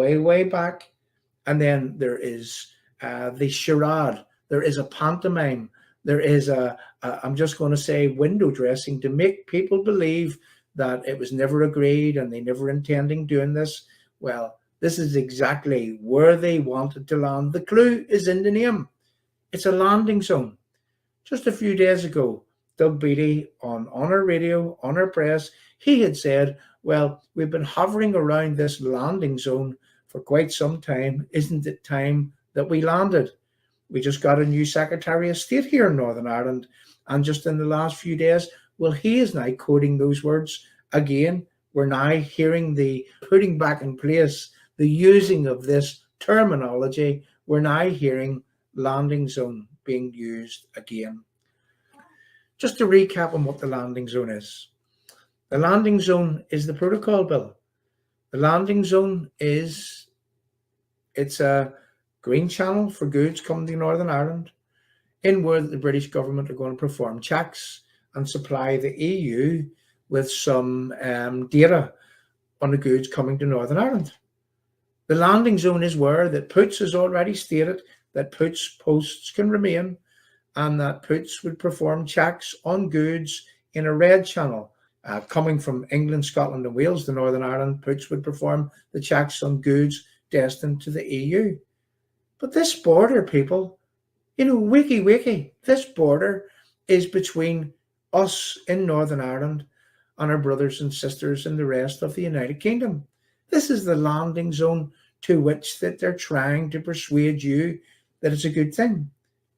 way, way back. And then there is the charade. There is a pantomime. There is I'm just going to say, window dressing to make people believe that it was never agreed and they never intending doing this. Well, this is exactly where they wanted to land. The clue is in the name. It's a landing zone. Just a few days ago, Doug Beattie on our radio, on our press, he had said, well, we've been hovering around this landing zone for quite some time. Isn't it time that we landed? We just got a new Secretary of State here in Northern Ireland. And just in the last few days, well, he is now quoting those words again. We're now hearing the putting back in place, the using of this terminology. We're now hearing landing zone being used again. Just to recap on what the landing zone is. The landing zone is the protocol bill. The landing zone it's a green channel for goods coming to Northern Ireland, in where the British government are going to perform checks and supply the EU with some data on the goods coming to Northern Ireland. The landing zone is where that Puts has already stated that Puts posts can remain, and that Puts would perform checks on goods in a red channel. Coming from England, Scotland and Wales to Northern Ireland, Puts would perform the checks on goods destined to the EU. But this border, people, wiki, this border is between us in Northern Ireland and our brothers and sisters in the rest of the United Kingdom. This is the landing zone to which that they're trying to persuade you that it's a good thing,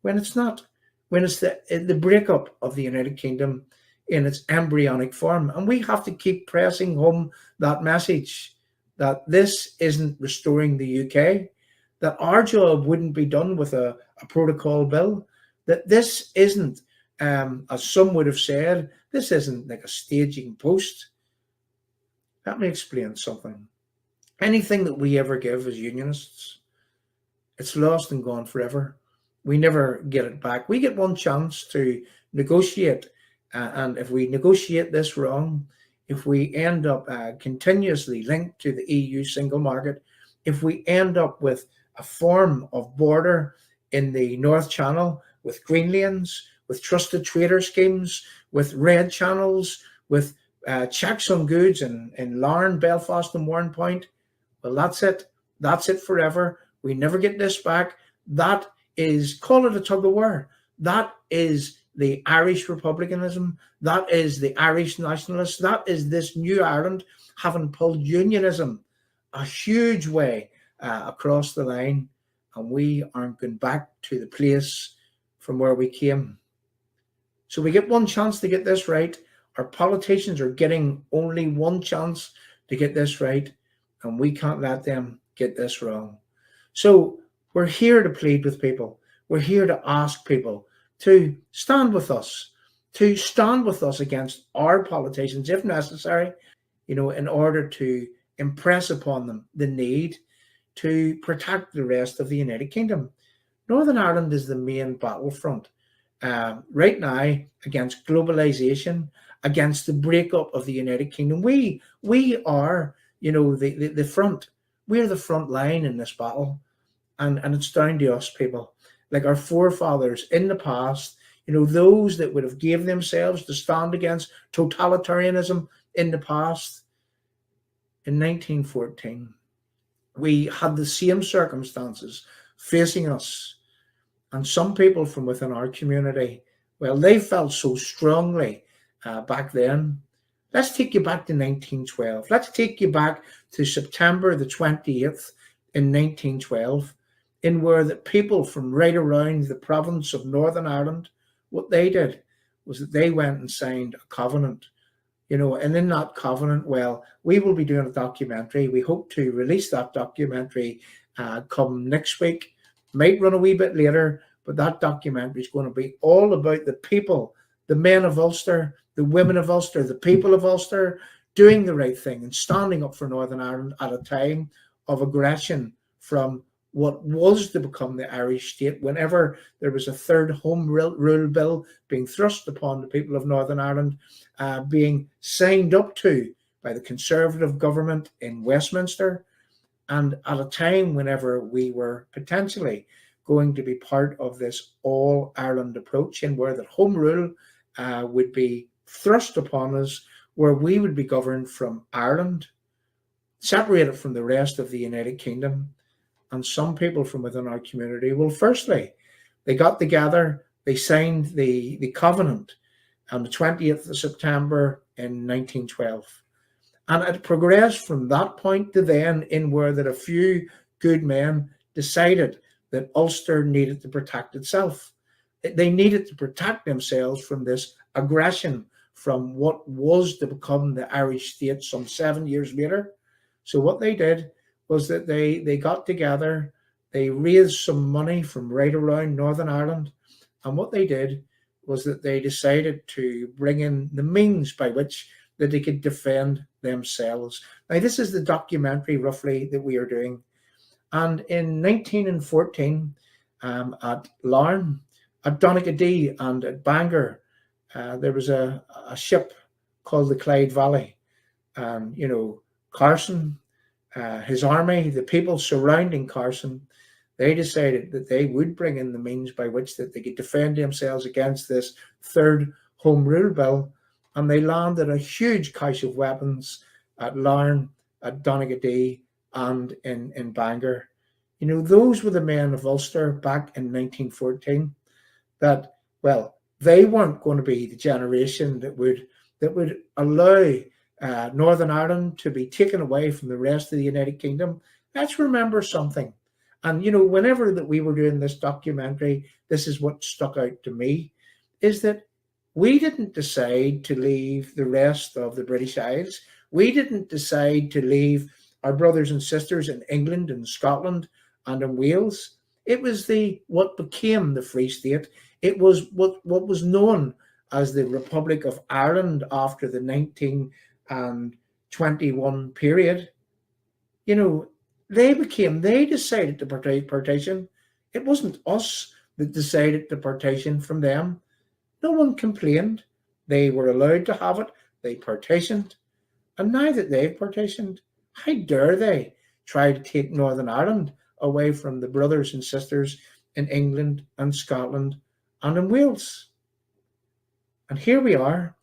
when it's not, when it's the breakup of the United Kingdom in its embryonic form. And we have to keep pressing home that message that this isn't restoring the UK, that our job wouldn't be done with a protocol bill, that this isn't, as some would have said, this isn't like a staging post. Let me explain something. Anything that we ever give as unionists, it's lost and gone forever. We never get it back. We get one chance to negotiate, and if we negotiate this wrong, if we end up continuously linked to the EU single market, if we end up with a form of border in the North Channel with green lanes, with trusted trader schemes, with red channels, with checks on goods in Larne, Belfast and Warrenpoint, well, that's it. That's it forever. We never get this back. That is, call it a tug of war. That is the Irish republicanism. That is the Irish nationalists. That is this new Ireland having pulled unionism a huge way across the line, and we aren't going back to the place from where we came. So we get one chance to get this right. Our politicians are getting only one chance to get this right, and we can't let them get this wrong. So we're here to plead with people. We're here to ask people to stand with us against our politicians, if necessary, in order to impress upon them the need to protect the rest of the United Kingdom. Northern Ireland is the main battlefront right now against globalization, against the breakup of the United Kingdom. We are, the front. We're the front line in this battle, and it's down to us, people. Like our forefathers in the past, those that would have gave themselves to stand against totalitarianism in the past. In 1914, we had the same circumstances facing us. And some people from within our community, well, they felt so strongly back then. Let's take you back to 1912. Let's take you back to September the 28th in 1912, in where the people from right around the province of Northern Ireland, what they did was that they went and signed a covenant. And in that covenant, well, we will be doing a documentary. We hope to release that documentary come next week. Might run a wee bit later, but that documentary is going to be all about the people, the men of Ulster, the women of Ulster, the people of Ulster, doing the right thing and standing up for Northern Ireland at a time of aggression from what was to become the Irish state, whenever there was a third home rule bill being thrust upon the people of Northern Ireland, being signed up to by the Conservative government in Westminster. And at a time whenever we were potentially going to be part of this all Ireland approach, in where that home rule would be thrust upon us, where we would be governed from Ireland, separated from the rest of the United Kingdom. And some people from within our community, well, firstly, they got together, they signed the covenant on the 20th of September in 1912. And it progressed from that point to then, in where that a few good men decided that Ulster needed to protect itself. They needed to protect themselves from this aggression from what was to become the Irish state some 7 years later. So what they did was that they got together, they raised some money from right around Northern Ireland, and what they did was that they decided to bring in the means by which that they could defend themselves. Now, this is the documentary roughly that we are doing. And in 1914, at Larne, at Donaghadee, and at Bangor, there was a ship called the Clyde Valley. And, Carson, his army, the people surrounding Carson, they decided that they would bring in the means by which that they could defend themselves against this third Home Rule Bill. And they landed a huge cache of weapons at Larne, at Donaghadee, and in Bangor. Those were the men of Ulster back in 1914 that, well, they weren't going to be the generation that would allow Northern Ireland to be taken away from the rest of the United Kingdom. Let's remember something. And, whenever that we were doing this documentary, this is what stuck out to me, is that we didn't decide to leave the rest of the British Isles. We didn't decide to leave our brothers and sisters in England and Scotland and in Wales. It was what became the Free State. It was what was known as the Republic of Ireland after the 1921 period. They decided to partition. It wasn't us that decided to partition from them. No one complained. They were allowed to have it. They partitioned. And now that they've partitioned, how dare they try to take Northern Ireland away from the brothers and sisters in England and Scotland and in Wales? And here we are,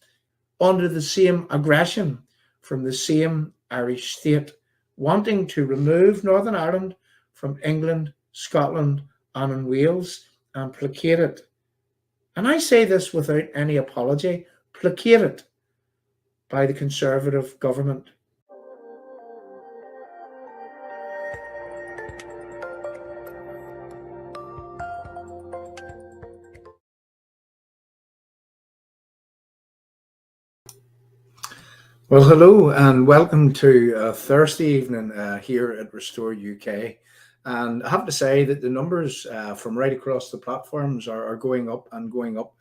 under the same aggression from the same Irish state, wanting to remove Northern Ireland from England, Scotland, and in Wales and placate it. And I say this without any apology, placated by the Conservative government. Well, hello and welcome to Thursday evening here at Restore UK. And I have to say that the numbers from right across the platforms are going up and going up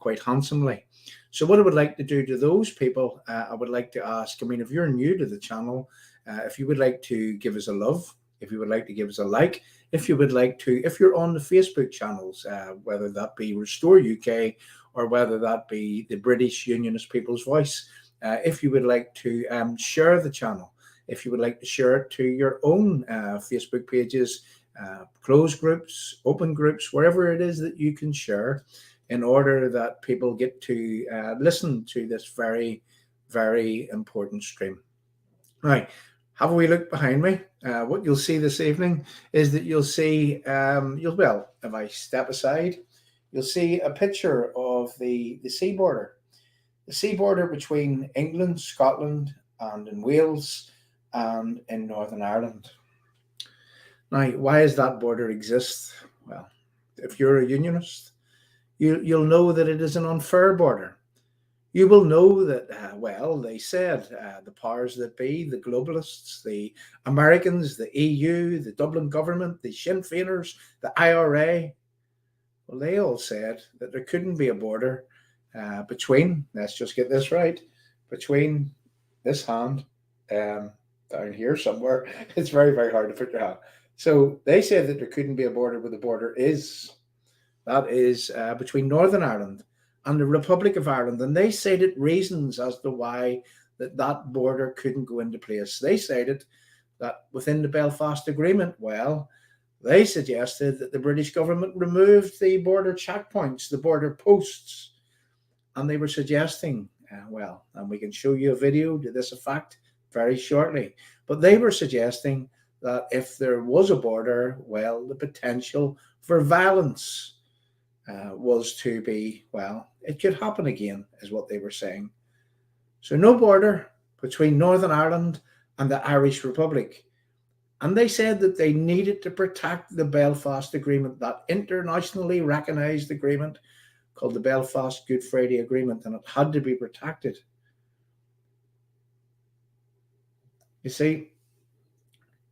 quite handsomely. So what I would like to do to those people, I would like to ask, if you're new to the channel, if you would like to give us a love, if you would like to give us a like, if you would like to, if you're on the Facebook channels, whether that be Restore UK or whether that be the British Unionist People's Voice, if you would like to share the channel, if you would like to share it to your own Facebook pages, closed groups, open groups, wherever it is that you can share, in order that people get to listen to this very, very important stream. Right, have a wee look behind me. What you'll see this evening is that you'll see, well, if I step aside, you'll see a picture of the sea border. The sea border between England, Scotland, and in Wales, and in Northern Ireland. Now, why does that border exist? Well, if you're a unionist, you'll know that it is an unfair border. You will know that, well, they said the powers that be, the globalists, the Americans, the EU, the Dublin government, the Sinn Féiners, the IRA, well, they all said that there couldn't be a border between, let's just get this right, between this hand down here somewhere. It's very, very hard to put your hand. So they said that there couldn't be a border, but the border is. That is between Northern Ireland and the Republic of Ireland. And they cited reasons as to why that border couldn't go into place. They cited that within the Belfast Agreement, well, they suggested that the British government removed the border checkpoints, the border posts, and they were suggesting, well, and we can show you a video to this effect very shortly, but they were suggesting that if there was a border, well, the potential for violence was to be, well, it could happen again, is what they were saying. So no border between Northern Ireland and the Irish Republic. And they said that they needed to protect the Belfast Agreement, that internationally recognised agreement called the Belfast Good Friday Agreement, and it had to be protected. You see,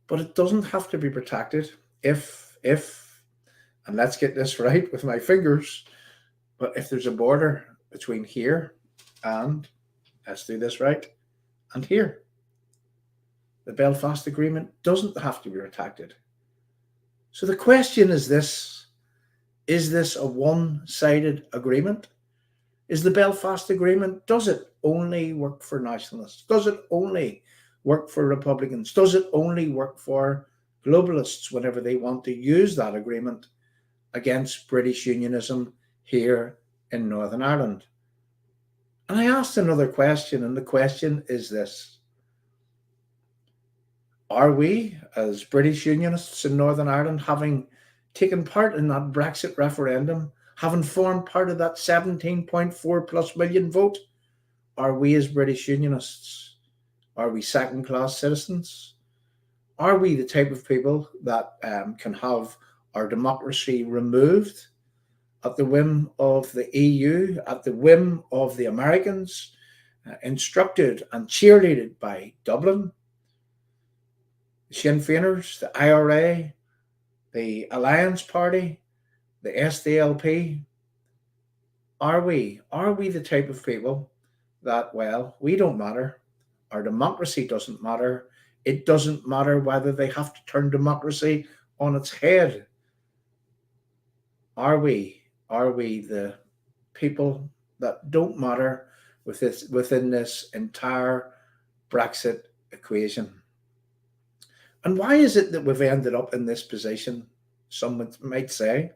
but it doesn't have to be protected if, and let's get this right with my fingers, but if there's a border between here and, let's do this right, and here, the Belfast Agreement doesn't have to be protected. So the question is this a one-sided agreement? Is the Belfast Agreement, does it only work for nationalists? Does it only work for Republicans? Does it only work for globalists whenever they want to use that agreement against British unionism here in Northern Ireland? And I asked another question, and the question is this. Are we, as British Unionists in Northern Ireland, having taken part in that Brexit referendum, having formed part of that 17.4+ million vote, are we as British Unionists, are we second-class citizens? Are we the type of people that can have our democracy removed at the whim of the EU, at the whim of the Americans, instructed and cheerleaded by Dublin, the Sinn Féiners, the IRA, the Alliance Party, the SDLP? Are we the type of people that, well, we don't matter, our democracy doesn't matter, it doesn't matter whether they have to turn democracy on its head? Are we the people that don't matter within this entire Brexit equation? And why is it that we've ended up in this position, some might say?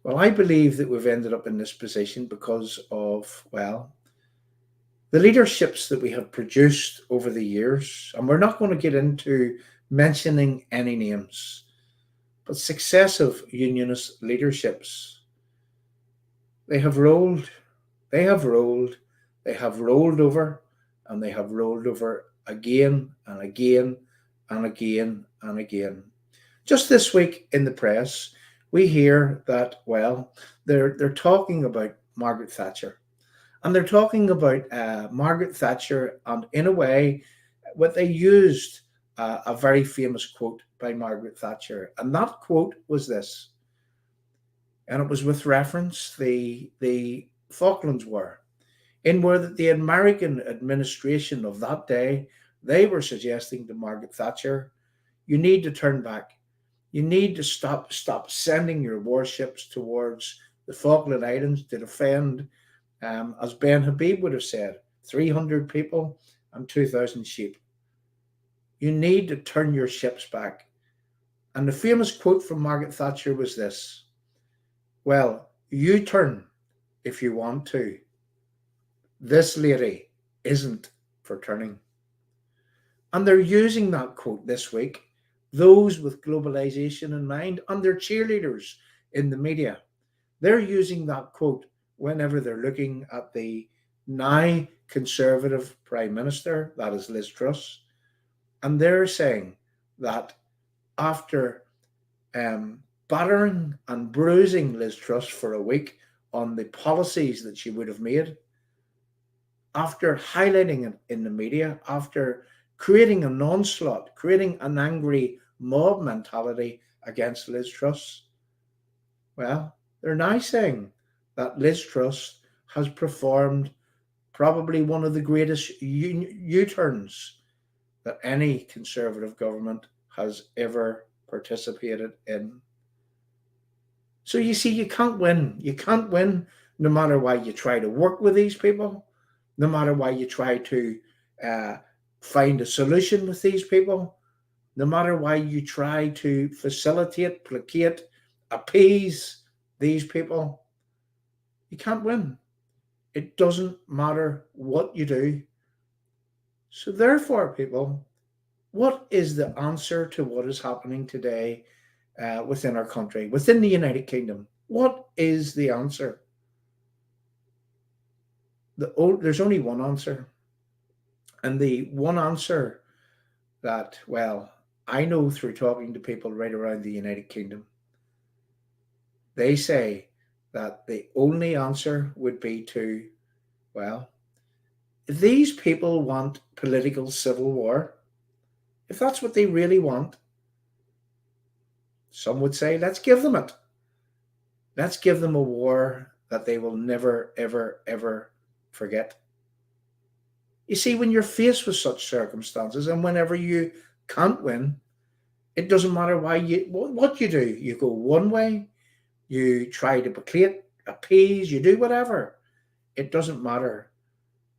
Well, I believe that we've ended up in this position because of, well, the leaderships that we have produced over the years. And we're not going to get into mentioning any names, but successive unionist leaderships. They have rolled over, and they have rolled over again and again and again and again. Just this week in the press, we hear that, well, they're talking about Margaret Thatcher. And they're talking about Margaret Thatcher, and in a way, what they used a very famous quote by Margaret Thatcher. And that quote was this, and it was with reference the Falklands War, in where the American administration of that day, they were suggesting to Margaret Thatcher, you need to turn back. You need to stop sending your warships towards the Falkland Islands to defend, as Ben Habib would have said, 300 people and 2,000 sheep. You need to turn your ships back. And the famous quote from Margaret Thatcher was this, well, you turn if you want to. This lady isn't for turning. And they're using that quote this week, those with globalization in mind, and their cheerleaders in the media. They're using that quote whenever they're looking at the now Conservative Prime Minister, that is Liz Truss, and they're saying that after battering and bruising Liz Truss for a week on the policies that she would have made, after highlighting it in the media, after creating an onslaught, creating an angry mob mentality against Liz Truss, well, they're now saying that Liz Truss has performed probably one of the greatest U-turns that any Conservative government has ever participated in. So you see, you can't win. You can't win no matter why you try to work with these people, no matter why you try to find a solution with these people. no matter why you try to facilitate, placate, appease these people, you can't win. It doesn't matter what you do. So, therefore, people, what is the answer to what is happening today within our country, within the United Kingdom? What is the answer? There's only one answer. And the one answer that, well, I know through talking to people right around the United Kingdom, they say that the only answer would be to, well, if these people want political civil war, if that's what they really want, some would say, let's give them it. Let's give them a war that they will never, ever, ever forget. You see, when you're faced with such circumstances and whenever you can't win, it doesn't matter what you do. You go one way, you try to placate, appease, you do whatever. It doesn't matter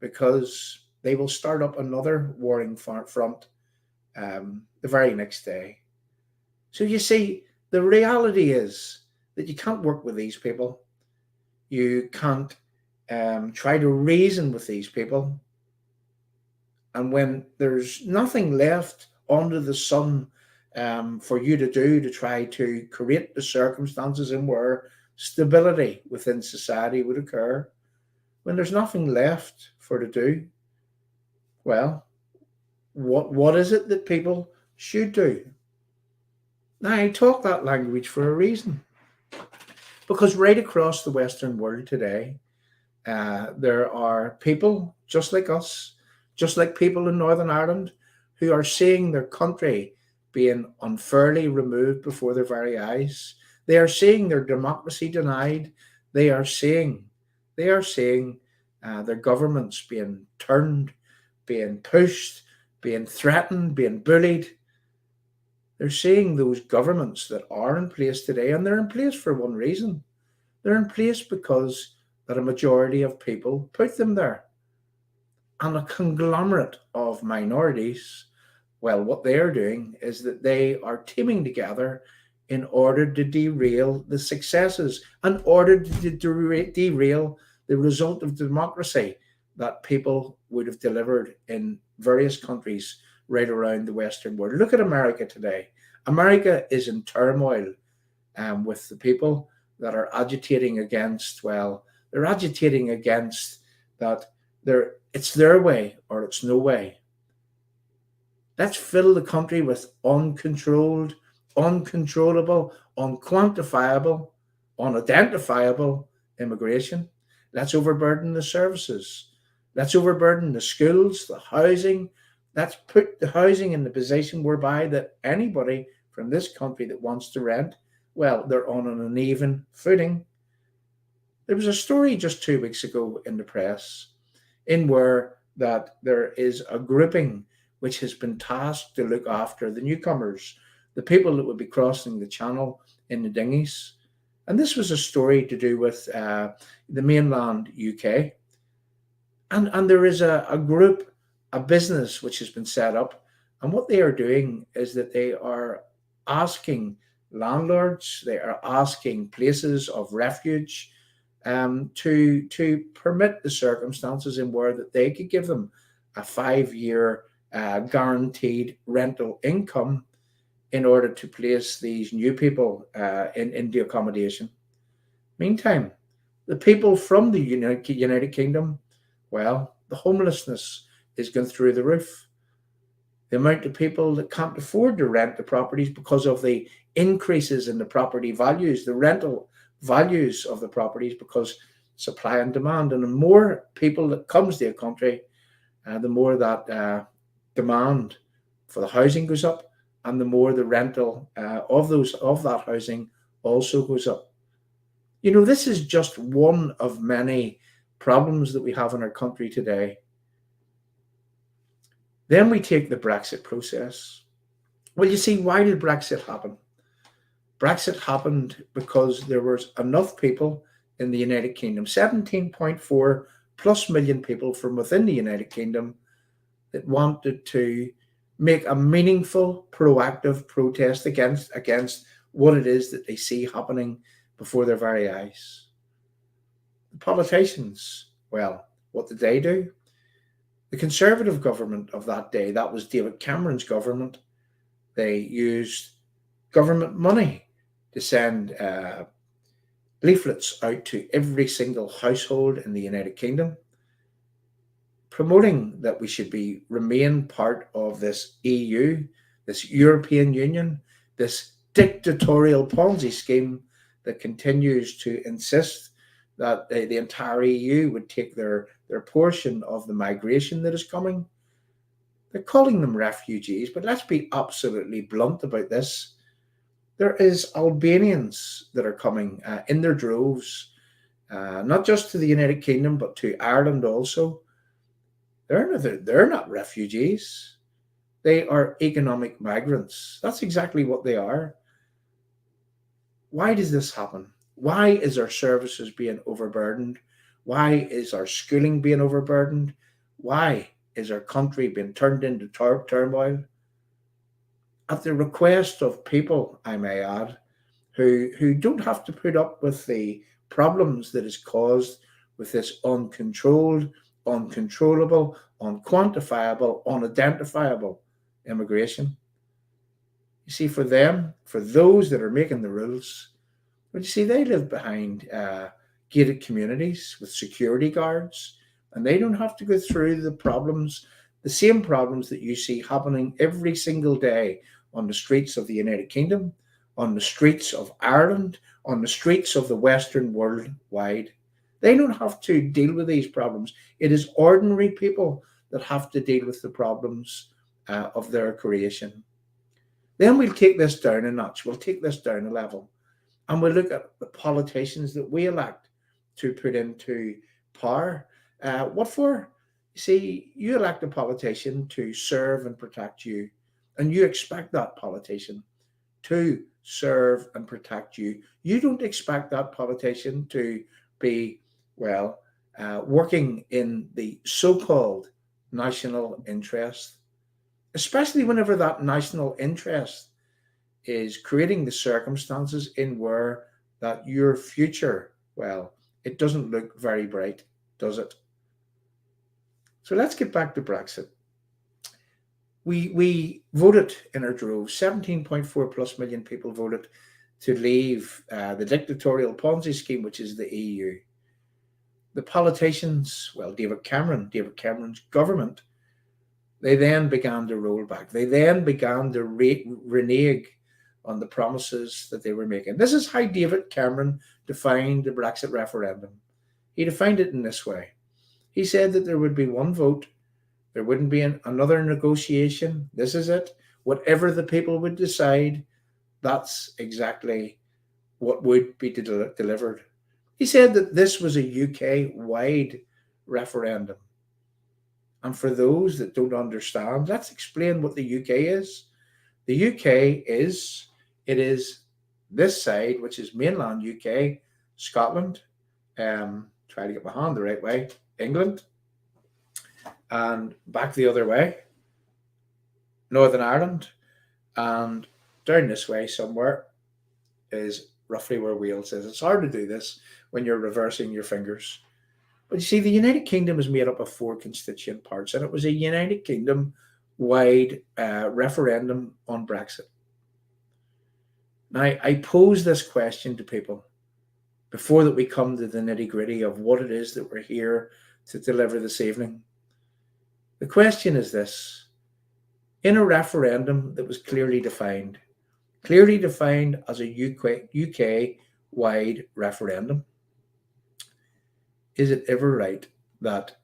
because they will start up another warring front the very next day. So you see, the reality is that you can't work with these people. You can't try to reason with these people. And when there's nothing left under the sun for you to do to try to create the circumstances in where stability within society would occur, when there's nothing left for to do, well, what is it that people should do? Now, I talk that language for a reason. Because right across the Western world today, there are people just like us, just like people in Northern Ireland, who are seeing their country being unfairly removed before their very eyes. They are seeing their democracy denied. They are seeing their governments being turned, being pushed, being threatened, being bullied. They're seeing those governments that are in place today, and they're in place for one reason. They're in place because that a majority of people put them there. And a conglomerate of minorities, well, what they are doing is that they are teaming together in order to derail the successes, in order to derail the result of democracy that people would have delivered in various countries right around the Western world. Look at America today. America is in turmoil with the people that are agitating against, well, they're agitating against that it's their way or it's no way. Let's fill the country with uncontrolled, uncontrollable, unquantifiable, unidentifiable immigration. Let's overburden the services. Let's overburden the schools, the housing. Let's put the housing in the position whereby that anybody from this country that wants to rent, well, they're on an uneven footing. There was a story just 2 weeks ago in the press in where that there is a grouping which has been tasked to look after the newcomers, the people that would be crossing the channel in the dinghies. And this was a story to do with the mainland UK. And there is a group, a business which has been set up. And what they are doing is that they are asking landlords, they are asking places of refuge to permit the circumstances in where that they could give them a 5-year guaranteed rental income in order to place these new people into accommodation. Meantime, the people from the United Kingdom, well, the homelessness is going through the roof. The amount of people that can't afford to rent the properties because of the increases in the property values, the rental values of the properties, because supply and demand. And the more people that comes to a country, the more that demand for the housing goes up, and the more the rental of that housing also goes up. You know, this is just one of many problems that we have in our country today. Then we take the Brexit process. Well, you see, why did Brexit happen? Brexit happened because there was enough people in the United Kingdom, 17.4 plus million people from within the United Kingdom, that wanted to make a meaningful, proactive protest against what it is that they see happening before their very eyes. The politicians, well, what did they do? The Conservative government of that day, that was David Cameron's government, they used government money to send leaflets out to every single household in the United Kingdom, promoting that we should remain part of this EU, this European Union, this dictatorial Ponzi scheme that continues to insist that the entire EU would take their portion of the migration that is coming. They're calling them refugees, but let's be absolutely blunt about this. There is Albanians that are coming in their droves, not just to the United Kingdom, but to Ireland also. They're not refugees. They are economic migrants. That's exactly what they are. Why does this happen? Why is our services being overburdened? Why is our schooling being overburdened? Why is our country being turned into turmoil? At the request of people, I may add, who don't have to put up with the problems that is caused with this uncontrolled, uncontrollable, unquantifiable, unidentifiable immigration. You see, for them, for those that are making the rules, but you see, they live behind gated communities with security guards, and they don't have to go through the same problems that you see happening every single day on the streets of the United Kingdom, on the streets of Ireland, on the streets of the Western world wide. They don't have to deal with these problems. It is ordinary people that have to deal with the problems of their creation. Then we'll take this down a notch. We'll take this down a level. And we'll look at the politicians that we elect to put into power. What for? You see, you elect a politician to serve and protect you. And you expect that politician to serve and protect you. You don't expect that politician to be, working in the so-called national interest, especially whenever that national interest is creating the circumstances in where that your future, it doesn't look very bright, does it? So let's get back to Brexit. We voted in our droves. 17.4 plus million people voted to leave the dictatorial Ponzi scheme, which is the EU. The politicians, David Cameron's government, they then began to roll back. They then began to renege on the promises that they were making. This is how David Cameron defined the Brexit referendum. He defined it in this way. He said that there would be one vote. There wouldn't be another negotiation. This is it. Whatever the people would decide, that's exactly what would be delivered. He said that this was a UK-wide referendum. And for those that don't understand, let's explain what the UK is. The UK is this side, which is mainland UK, Scotland, try to get my hand the right way, England, and back the other way, Northern Ireland, and down this way somewhere is roughly where Wales is. It's hard to do this when you're reversing your fingers. But you see, the United Kingdom is made up of 4 constituent parts, and it was a United Kingdom-wide referendum on Brexit. Now, I pose this question to people before that we come to the nitty-gritty of what it is that we're here to deliver this evening. The question is this: in a referendum that was clearly defined as a UK-wide referendum, is it ever right that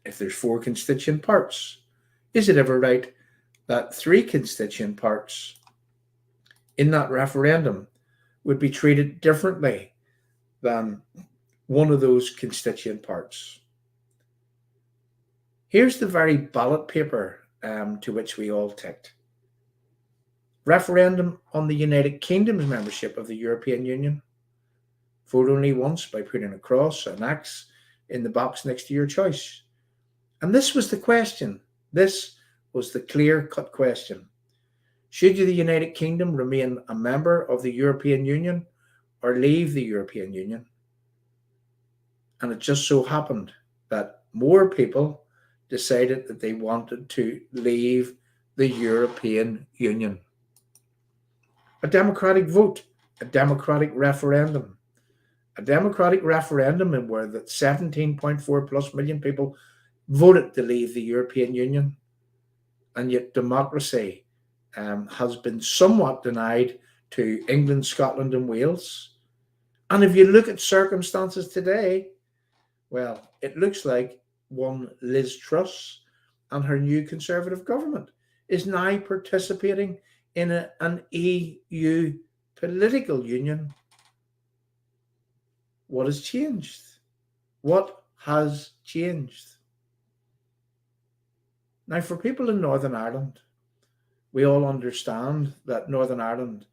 if there's 4 constituent parts, is it ever right that 3 constituent parts in that referendum would be treated differently than one of those constituent parts? Here's the very ballot paper to which we all ticked. Referendum on the United Kingdom's membership of the European Union. Vote only once by putting a cross, an X in the box next to your choice. And this was the question. This was the clear-cut question. Should the United Kingdom remain a member of the European Union or leave the European Union? And it just so happened that more people decided that they wanted to leave the European Union. A democratic vote, a democratic referendum. A democratic referendum in where that 17.4 plus million people voted to leave the European Union. And yet democracy has been somewhat denied to England, Scotland and Wales. And if you look at circumstances today, well, it looks like one Liz Truss and her new Conservative government is now participating in an EU political union. What has changed? What has changed? Now, for people in Northern Ireland, we all understand that Northern Ireland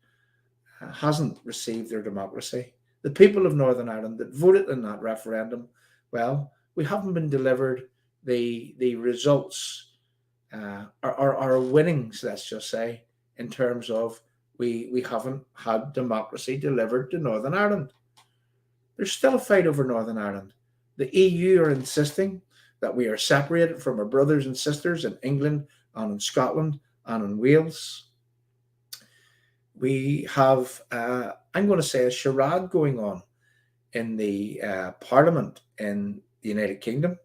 hasn't received their democracy. The people of Northern Ireland that voted in that referendum, well, we haven't been delivered the results, our winnings, let's just say, in terms of we haven't had democracy delivered to Northern Ireland. There's still a fight over Northern Ireland. The EU are insisting that we are separated from our brothers and sisters in England and in Scotland and in Wales. We have, I'm going to say, a charade going on in the Parliament in the United Kingdom,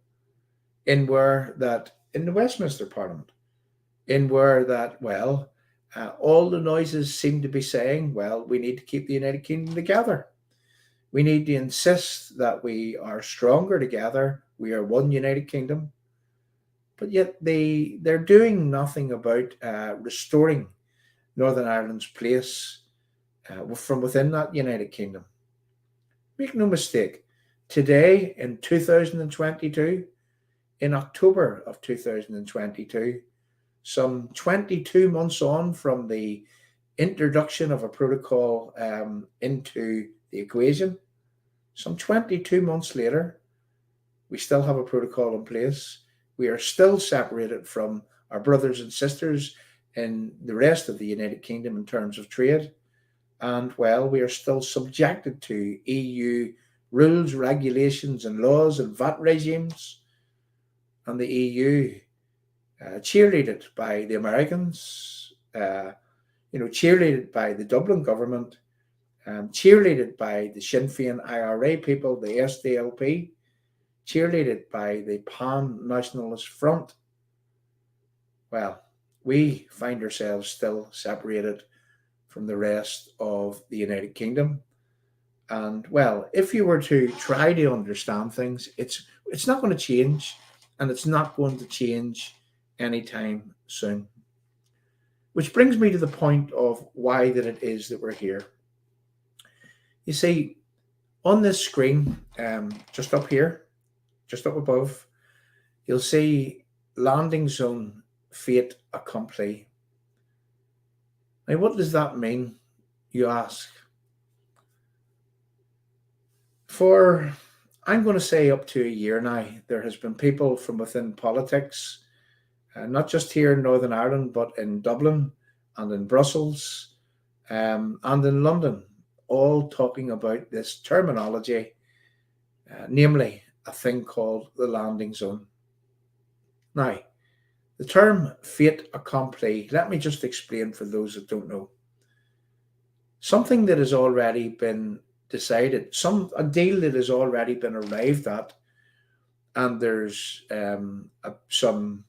in the Westminster Parliament, in where that, well, all the noises seem to be saying, well, we need to keep the United Kingdom together. We need to insist that we are stronger together. We are one United Kingdom. But yet they're doing nothing about restoring Northern Ireland's place from within that United Kingdom. Make no mistake, today in 2022, in October of 2022, some 22 months on from the introduction of a protocol into the equation, some 22 months later, we still have a protocol in place. We are still separated from our brothers and sisters in the rest of the United Kingdom in terms of trade. And, well, we are still subjected to EU rules, regulations and laws and VAT regimes. And the EU, cheerleaded by the Americans, cheerleaded by the Dublin government, cheerleaded by the Sinn Féin IRA people, the SDLP, cheerleaded by the Pan-Nationalist Front. Well, we find ourselves still separated from the rest of the United Kingdom. And, well, if you were to try to understand things, it's not going to change, and it's not going to change anytime soon. Which brings me to the point of why that it is that we're here. You see, on this screen, just up here, just up above, you'll see landing zone Fait, Accompli. Now, what does that mean, you ask? For, I'm going to say, up to a year now, there has been people from within politics, not just here in Northern Ireland, but in Dublin and in Brussels and in London, all talking about this terminology, namely a thing called the landing zone. Now, the term fait accompli, let me just explain for those that don't know. Something that has already been decided, a deal that has already been arrived at, and there's some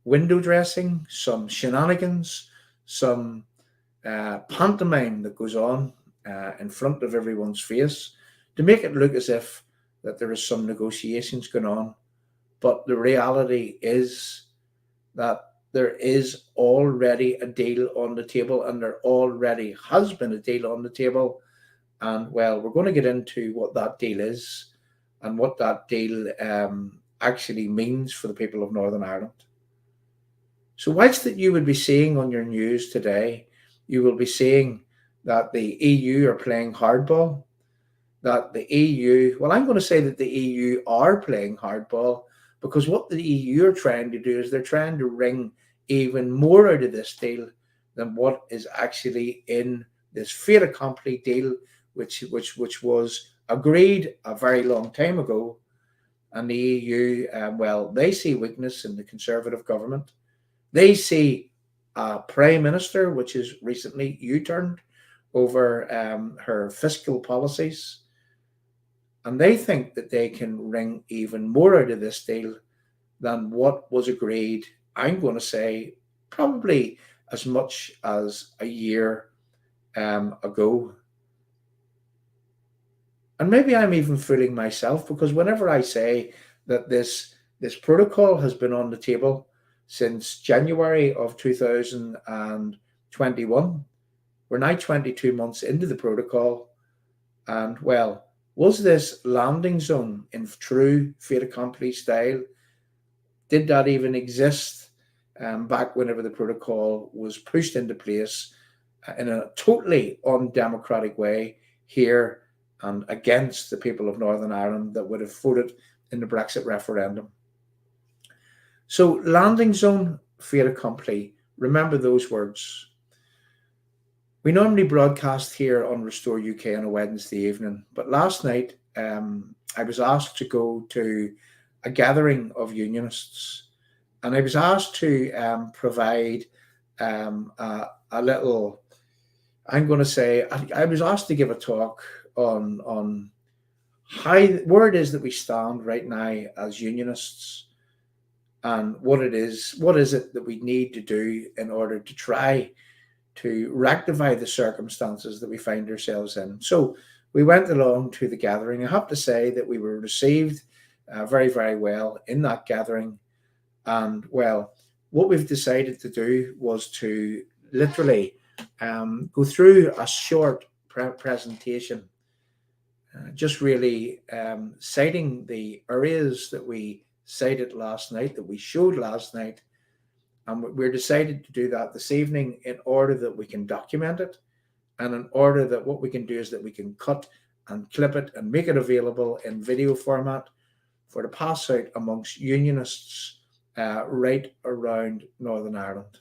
window dressing, some shenanigans, some pantomime that goes on in front of everyone's face to make it look as if that there is some negotiations going on. But the reality is that there is already a deal on the table, and there already has been a deal on the table. And, well, we're going to get into what that deal is and what that deal actually means for the people of Northern Ireland. So whilst that you would be seeing on your news today, you will be seeing that the EU are playing hardball, that the EU, well, I'm going to say that the EU are playing hardball, because what the EU are trying to do is they're trying to wring even more out of this deal than what is actually in this fait accompli deal, which was agreed a very long time ago. And the EU, well, they see weakness in the Conservative government. They see a Prime Minister, which is recently U-turned over her fiscal policies. And they think that they can wring even more out of this deal than what was agreed, I'm going to say, probably as much as a year ago. And maybe I'm even fooling myself, because whenever I say that this protocol has been on the table since January of 2021, we're now 22 months into the protocol, and well, was this landing zone in true fait accompli style? Did that even exist back whenever the protocol was pushed into place in a totally undemocratic way here and against the people of Northern Ireland that would have voted in the Brexit referendum? So, landing zone, fait accompli, remember those words. We normally broadcast here on Restore UK on a Wednesday evening, but last night I was asked to go to a gathering of Unionists, and I was asked to provide a little, I'm going to say, I was asked to give a talk on how, where it is that we stand right now as Unionists, and what it is that we need to do in order to try to rectify the circumstances that we find ourselves in. So we went along to the gathering. I have to say that we were received very, very well in that gathering. And well, what we've decided to do was to literally go through a short presentation, just really citing the areas that we cited last night, that we showed last night. And we're decided to do that this evening in order that we can document it, and in order that what we can do is that we can cut and clip it and make it available in video format for the pass out amongst Unionists right around Northern Ireland.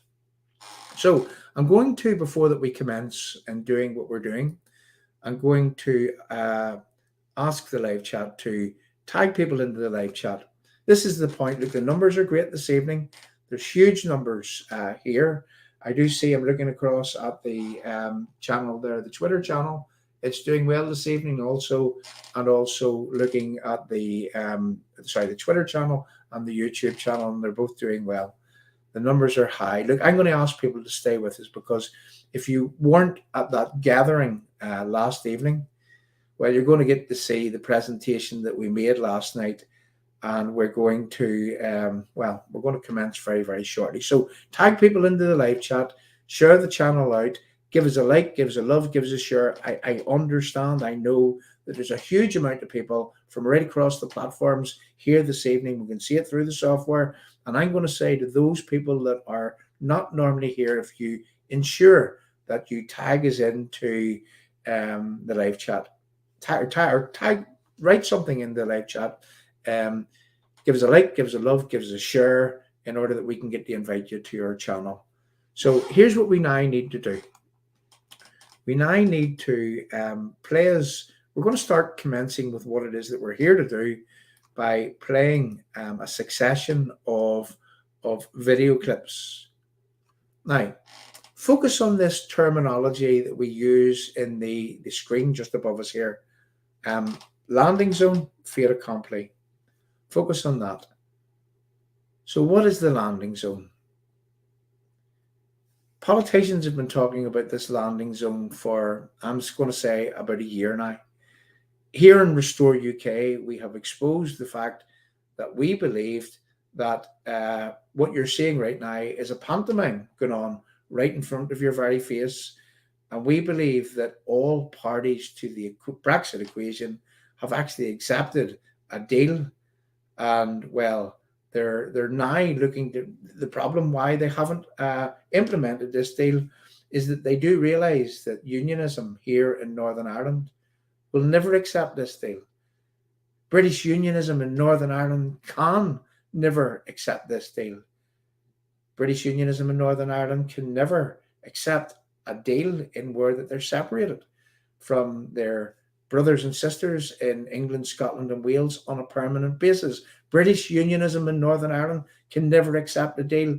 So I'm going to, before that we commence in doing what we're doing, I'm going to ask the live chat to tag people into the live chat. This is the point. Look, the numbers are great this evening. There's huge numbers here. I do see, I'm looking across at the channel there, the Twitter channel. It's doing well this evening also, and also looking at the the Twitter channel and the YouTube channel, and they're both doing well. The numbers are high. Look, I'm going to ask people to stay with us, because if you weren't at that gathering last evening, well, you're going to get to see the presentation that we made last night. And we're going to, we're going to commence very, very shortly. So tag people into the live chat, share the channel out, give us a like, give us a love, give us a share. I understand, I know that there's a huge amount of people from right across the platforms here this evening. We can see it through the software. And I'm going to say to those people that are not normally here, if you ensure that you tag us into the live chat, tag, write something in the live chat. Give us a like, give us a love, give us a share, in order that we can get to invite you to your channel. So here's what we now need to do. We now need to play us. We're going to start commencing with what it is that we're here to do by playing a succession of video clips. Now, focus on this terminology that we use in the screen just above us here. Landing zone, fait accompli. Focus on that. So what is the landing zone? Politicians have been talking about this landing zone for, I'm just going to say, about a year now. Here in Restore UK, we have exposed the fact that we believed that what you're seeing right now is a pantomime going on right in front of your very face. And we believe that all parties to the Brexit equation have actually accepted a deal. And well, they're now looking to the problem why they haven't implemented this deal is that they do realize that unionism here in Northern Ireland will never accept this deal. British unionism in Northern Ireland can never accept this deal. British Unionism in Northern Ireland can never accept a deal in where that they're separated from their brothers and sisters in England, Scotland, and Wales on a permanent basis. British Unionism in Northern Ireland can never accept a deal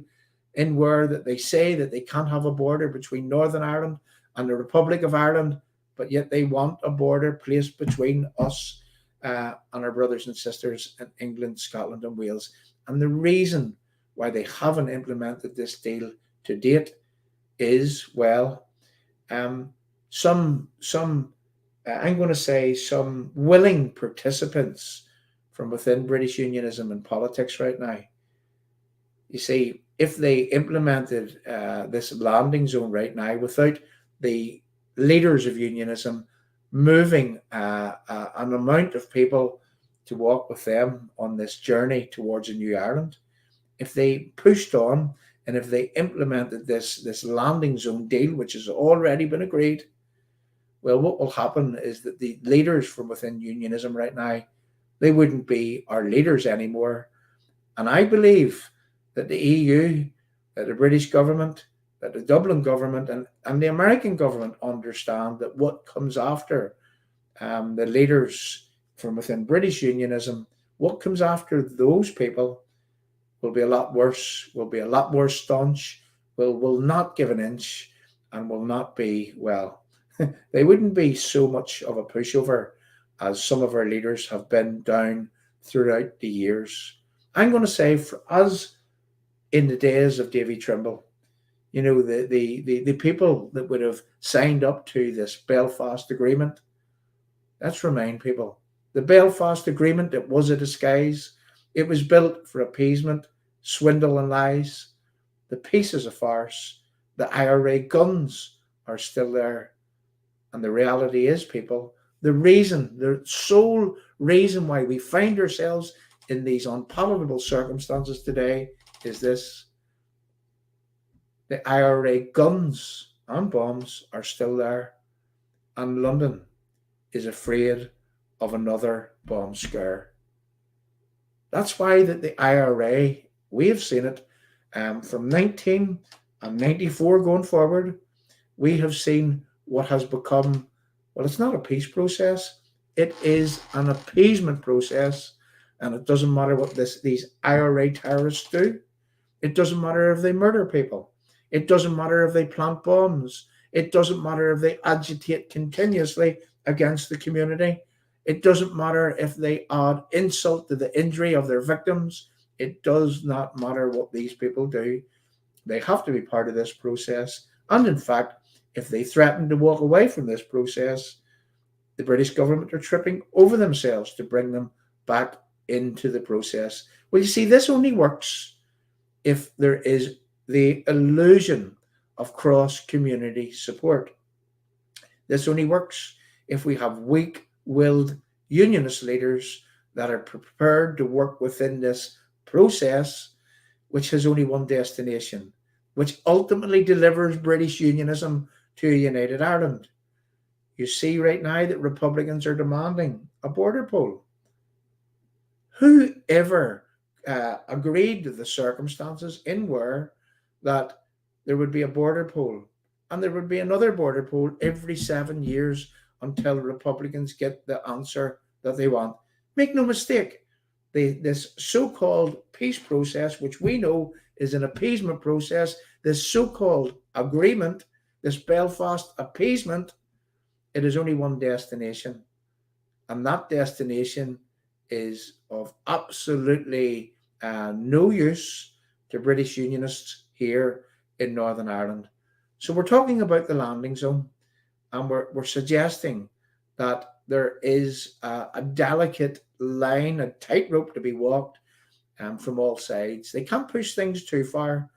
in where that they say that they can't have a border between Northern Ireland and the Republic of Ireland, but yet they want a border placed between us and our brothers and sisters in England, Scotland, and Wales. And the reason why they haven't implemented this deal to date is, well, some I'm going to say some willing participants from within British Unionism and politics right now. You see, if they implemented this landing zone right now without the leaders of Unionism moving an amount of people to walk with them on this journey towards a new Ireland, if they pushed on and if they implemented this landing zone deal, which has already been agreed, well, what will happen is that the leaders from within Unionism right now, they wouldn't be our leaders anymore. And I believe that the EU, that the British government, that the Dublin government and the American government understand that what comes after the leaders from within British Unionism, what comes after those people will be a lot worse, will be a lot more staunch, will not give an inch, and will not be, well, they wouldn't be so much of a pushover as some of our leaders have been down throughout the years. I'm going to say for us in the days of Davy Trimble, you know, the people that would have signed up to this Belfast Agreement, let's remind people, the Belfast Agreement, it was a disguise. It was built for appeasement, swindle and lies. The peace is a farce. The IRA guns are still there. And the reality is, people, the sole reason why we find ourselves in these unpalatable circumstances today is this. The IRA guns and bombs are still there. And London is afraid of another bomb scare. That's why that the IRA, we have seen it from 1994 going forward, we have seen what has become, well, it's not a peace process, it is an appeasement process, and it doesn't matter what these IRA terrorists do. It doesn't matter if they murder people. It doesn't matter if they plant bombs. It doesn't matter if they agitate continuously against the community. It doesn't matter if they add insult to the injury of their victims. It does not matter what these people do. They have to be part of this process. And in fact, if they threaten to walk away from this process, the British government are tripping over themselves to bring them back into the process. Well, you see, this only works if there is the illusion of cross-community support. This only works if we have weak-willed unionist leaders that are prepared to work within this process, which has only one destination, which ultimately delivers British unionism to a united Ireland. You see right now that Republicans are demanding a border poll. Whoever agreed to the circumstances in where that there would be a border poll and there would be another border poll every 7 years until Republicans get the answer that they want. Make no mistake, this so-called peace process, which we know is an appeasement process, this so-called agreement, this Belfast appeasement, it is only one destination. And that destination is of absolutely no use to British Unionists here in Northern Ireland. So we're talking about the landing zone, and we're suggesting that there is a delicate line, a tightrope to be walked from all sides. They can't push things too far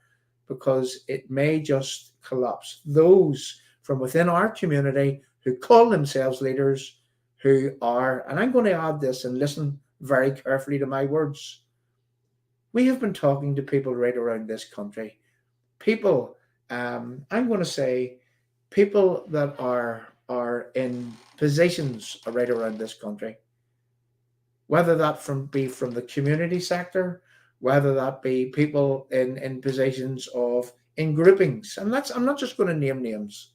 because it may just collapse. Those from within our community who call themselves leaders, who are, and I'm going to add this and listen very carefully to my words. We have been talking to people right around this country. People, I'm going to say, people that are in positions right around this country, whether that be from the community sector, whether that be people in positions in groupings. And I'm not just going to name names,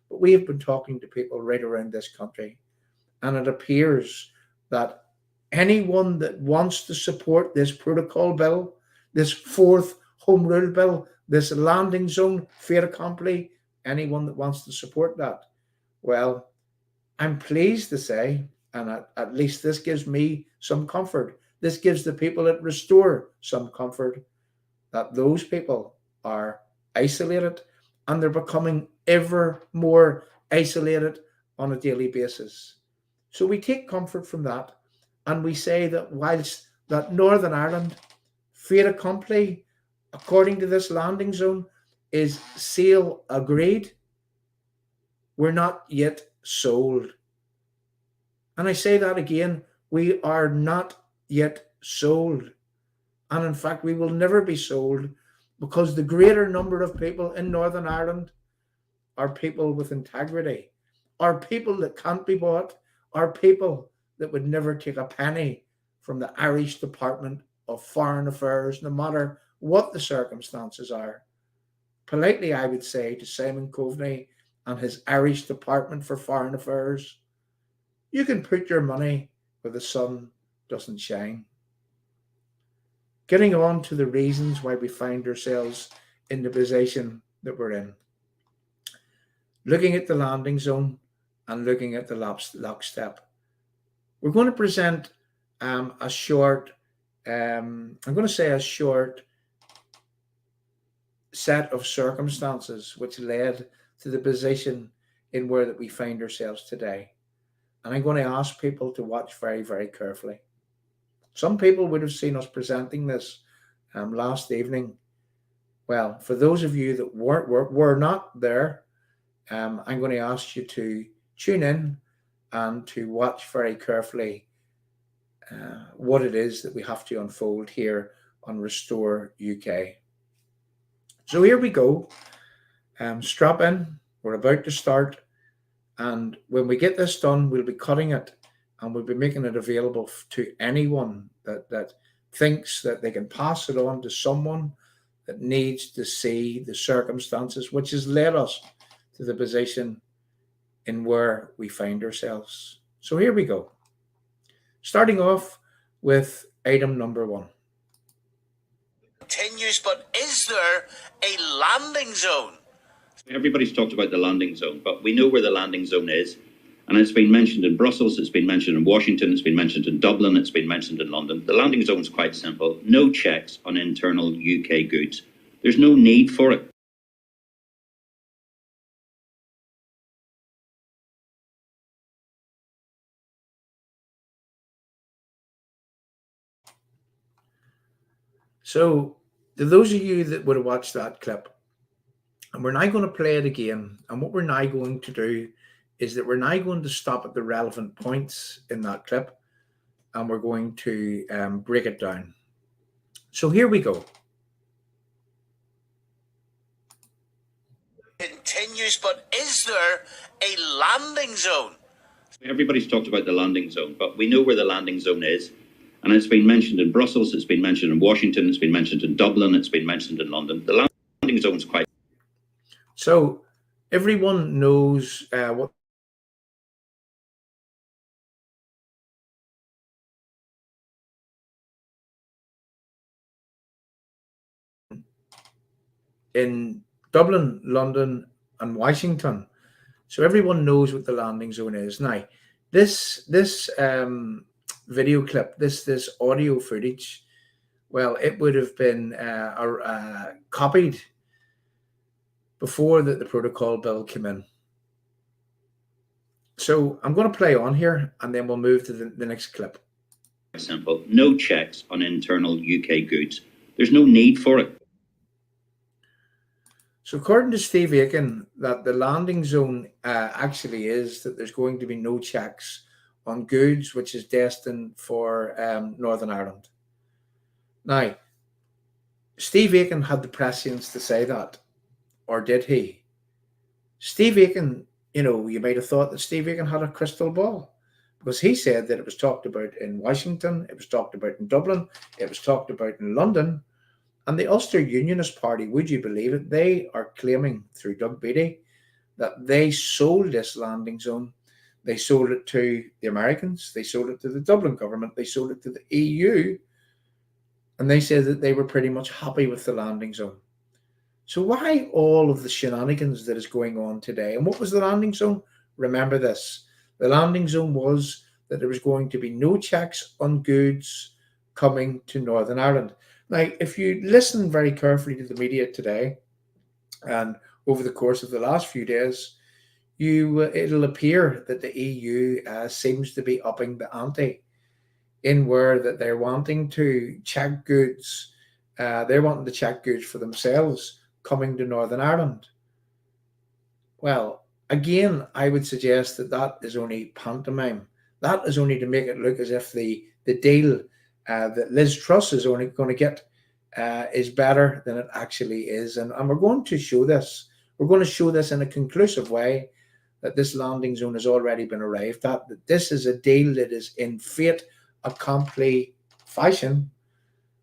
but we have been talking to people right around this country. And it appears that anyone that wants to support this protocol bill, this fourth home rule bill, this landing zone, fait accompli, anyone that wants to support that, well, I'm pleased to say, and at least this gives me some comfort, this gives the people at Restore some comfort, that those people are isolated and they're becoming ever more isolated on a daily basis. So we take comfort from that, and we say that whilst that Northern Ireland, fait accompli, according to this landing zone, is sale agreed, we're not yet sold. And I say that again, we are not yet sold. And in fact, we will never be sold, because the greater number of people in Northern Ireland are people with integrity, are people that can't be bought, are people that would never take a penny from the Irish Department of Foreign Affairs, no matter what the circumstances are. Politely, I would say to Simon Coveney and his Irish Department for Foreign Affairs, you can put your money where the sun doesn't shine. Getting on to the reasons why we find ourselves in the position that we're in. Looking at the landing zone and looking at the lockstep. We're going to present a short, I'm going to say a short set of circumstances which led to the position in where that we find ourselves today. And I'm going to ask people to watch very, very carefully. Some people would have seen us presenting this last evening. Well, for those of you that were not there, I'm going to ask you to tune in and to watch very carefully what it is that we have to unfold here on Restore UK. So here we go. Strap in. We're about to start. And when we get this done, we'll be cutting it and we'll be making it available to anyone that thinks that they can pass it on to someone that needs to see the circumstances which has led us to the position in where we find ourselves. So here we go. Starting off with item number 1. Continues, but is there a landing zone? Everybody's talked about the landing zone, but we know where the landing zone is. And it's been mentioned in Brussels, it's been mentioned in Washington, it's been mentioned in Dublin, it's been mentioned in London. The landing zone is quite simple. No checks on internal UK goods. There's no need for it. So, to those of you that would have watched that clip, and we're now going to play it again, and what we're now going to do is that we're now going to stop at the relevant points in that clip, and we're going to break it down. So here we go. Continues, but is there a landing zone? Everybody's talked about the landing zone, but we know where the landing zone is. And it's been mentioned in Brussels, it's been mentioned in Washington, it's been mentioned in Dublin, it's been mentioned in London. The landing zone is quite... So everyone knows what in Dublin, London, and Washington. So everyone knows what the landing zone is. Now, this video clip, this audio footage, well, it would have been copied before the protocol bill came in. So I'm going to play on here, and then we'll move to the next clip. Simple. No checks on internal UK goods. There's no need for it. So according to Steve Aiken, that the landing zone actually is that there's going to be no checks on goods which is destined for Northern Ireland. Now, Steve Aiken had the prescience to say that, or did he? Steve Aiken, you might have thought that Steve Aiken had a crystal ball. because he said that it was talked about in Washington, it was talked about in Dublin, it was talked about in London. And the Ulster Unionist Party, would you believe it, they are claiming through Doug Beattie that they sold this landing zone. They sold it to the Americans, they sold it to the Dublin government, they sold it to the EU, and they said that they were pretty much happy with the landing zone. So why all of the shenanigans that is going on today? And what was the landing zone? Remember this. The landing zone was that there was going to be no checks on goods coming to Northern Ireland. Now, if you listen very carefully to the media today and over the course of the last few days, it'll appear that the EU seems to be upping the ante in where that they're wanting to check goods. They're wanting to check goods for themselves coming to Northern Ireland. Well, again, I would suggest that that is only pantomime. That is only to make it look as if the deal that Liz Truss is only going to get is better than it actually is. And we're going to show this. We're going to show this in a conclusive way, that this landing zone has already been arrived at, that this is a deal that is in Fait, Accompli fashion.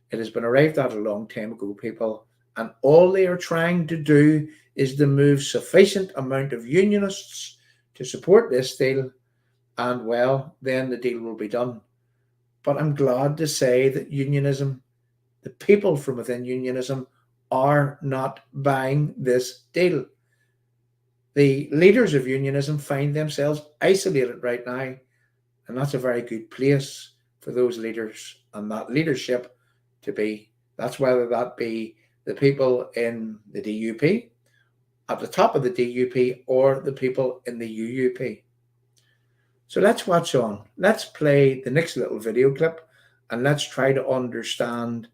It has been arrived at a long time ago, people. And all they are trying to do is to move sufficient amount of unionists to support this deal. And well, then the deal will be done. But I'm glad to say that unionism, the people from within unionism, are not buying this deal. The leaders of unionism find themselves isolated right now, and that's a very good place for those leaders and that leadership to be. That's whether that be the people in the DUP, at the top of the DUP, or the people in the UUP. So let's watch on. Let's play the next little video clip, and let's try to understand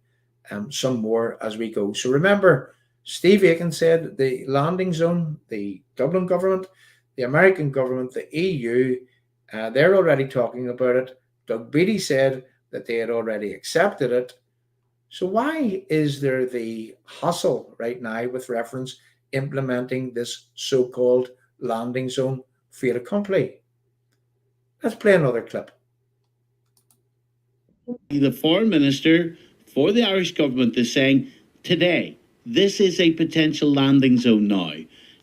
some more as we go. So remember, Steve Aiken said the landing zone, the Dublin government, the American government, the EU, they're already talking about it. Doug Beattie said that they had already accepted it. So why is there the hustle right now with reference implementing this so-called landing zone fait accompli? Let's play another clip. The foreign minister for the Irish government is saying today, this is a potential landing zone now,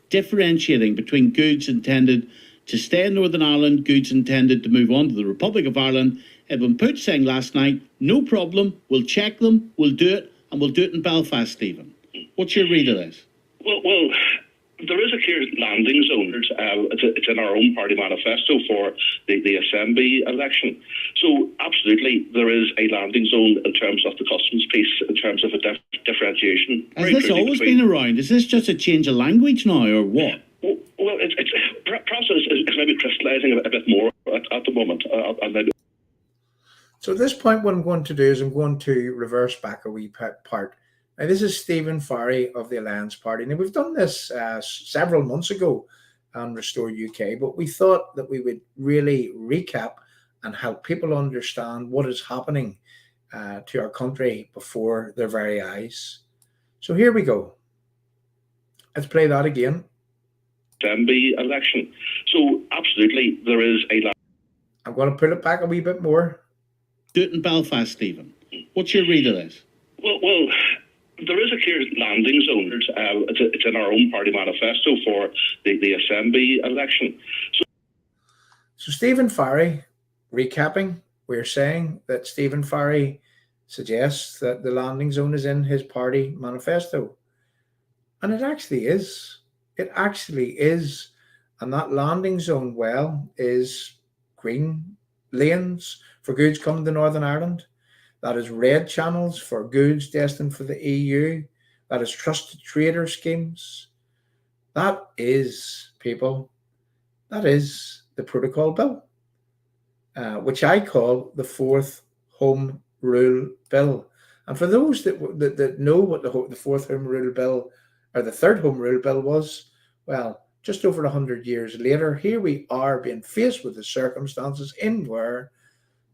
differentiating between goods intended to stay in Northern Ireland, goods intended to move on to the Republic of Ireland. Edwin Poots saying last night, no problem, we'll check them, we'll do it, and we'll do it in Belfast, Stephen. What's your read of this? Well, there is a clear landing zone. It's in our own party manifesto for the Assembly election. So, absolutely, there is a landing zone in terms of the customs piece, in terms of a differentiation. Has this always been around? Is this just a change of language now, or what? Well, it's process is maybe crystallising a bit more at the moment. So at this point, what I'm going to do is I'm going to reverse back a wee part. Now, this is Stephen Farry of the Alliance Party. Now, we've done this several months ago on Restore UK, but we thought that we would really recap and help people understand what is happening to our country before their very eyes. So here we go. Let's play that again. Assembly election. So, absolutely, there is a... I'm going to pull it back a wee bit more. Do it in Belfast, Stephen. What's your read of this? Well, there is a clear landing zone. It's in our own party manifesto for the Assembly election. So Stephen Farry, recapping, we're saying that Stephen Farry suggests that the landing zone is in his party manifesto. And it actually is. It actually is. And that landing zone, well, is green lanes for goods coming to Northern Ireland. That is red channels for goods destined for the EU. That is trusted trader schemes. That is, people, that is the protocol bill, which I call the fourth Home Rule Bill. And for those that know what the fourth Home Rule Bill or the third Home Rule Bill was, well, just over 100 years later, here we are being faced with the circumstances in where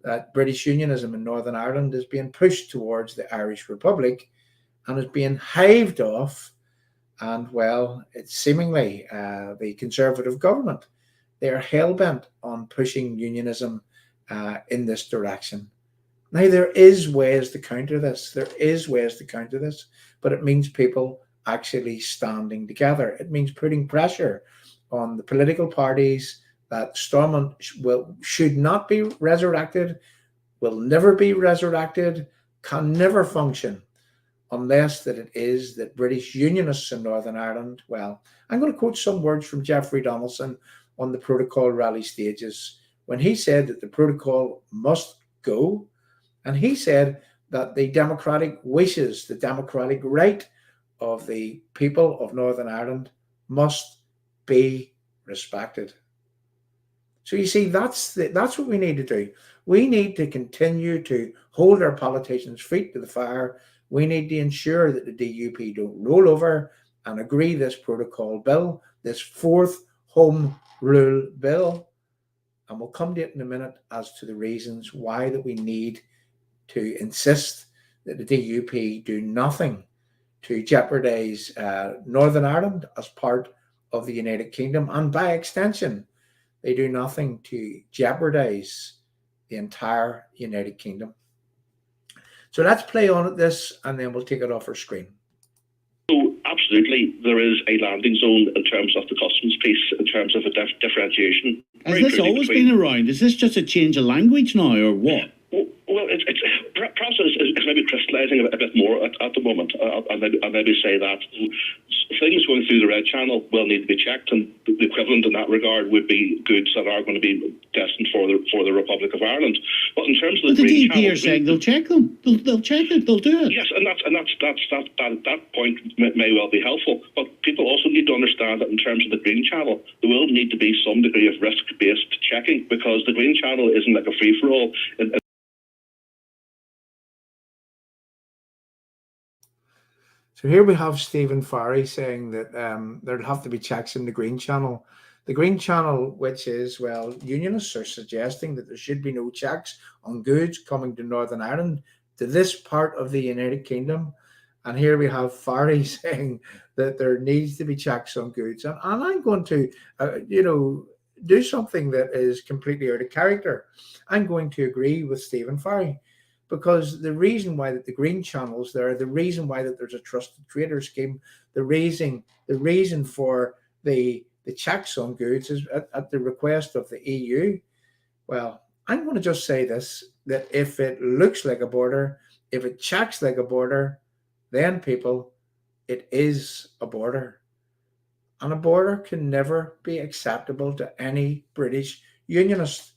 that British unionism in Northern Ireland is being pushed towards the Irish Republic and is being hived off. And well, it's seemingly the Conservative government, they are hell-bent on pushing unionism in this direction. Now, there is ways to counter this. There is ways to counter this, but it means people actually standing together. It means putting pressure on the political parties that Stormont should not be resurrected, will never be resurrected, can never function unless that it is that British Unionists in Northern Ireland, well, I'm going to quote some words from Jeffrey Donaldson on the protocol rally stages when he said that the protocol must go, and he said that the democratic wishes, the democratic right of the people of Northern Ireland must be respected. So you see, that's what we need to do. We need to continue to hold our politicians' feet to the fire. We need to ensure that the DUP don't roll over and agree this protocol bill, this fourth home rule bill. And we'll come to it in a minute as to the reasons why that we need to insist that the DUP do nothing to jeopardise Northern Ireland as part of the United Kingdom, and by extension, they do nothing to jeopardise the entire United Kingdom. So let's play on at this, and then we'll take it off our screen. So absolutely, there is a landing zone in terms of the customs piece, in terms of a differentiation. Has this always been around? Is this just a change of language now, or what? Well, it's process is maybe crystallising a bit more at the moment. I'll maybe say that things going through the Red Channel will need to be checked, and the equivalent in that regard would be goods that are going to be destined for the Republic of Ireland. But in terms of the Green Channel, are saying they'll check them. They'll check it. They'll do it. Yes, and that point may well be helpful. But people also need to understand that in terms of the Green Channel, there will need to be some degree of risk-based checking, because the Green Channel isn't like a free-for-all. So here we have Stephen Farry saying that there'll have to be checks in the Green Channel. The Green Channel, which is, well, Unionists are suggesting that there should be no checks on goods coming to Northern Ireland, to this part of the United Kingdom. And here we have Farry saying that there needs to be checks on goods. And I'm going to, do something that is completely out of character. I'm going to agree with Stephen Farry. Because the reason why that the Green Channel's there, the reason why that there's a trusted trader scheme, the reason for the checks on goods is at the request of the EU. Well, I'm going to just say this, that if it looks like a border, if it checks like a border, then people, it is a border. And a border can never be acceptable to any British Unionist.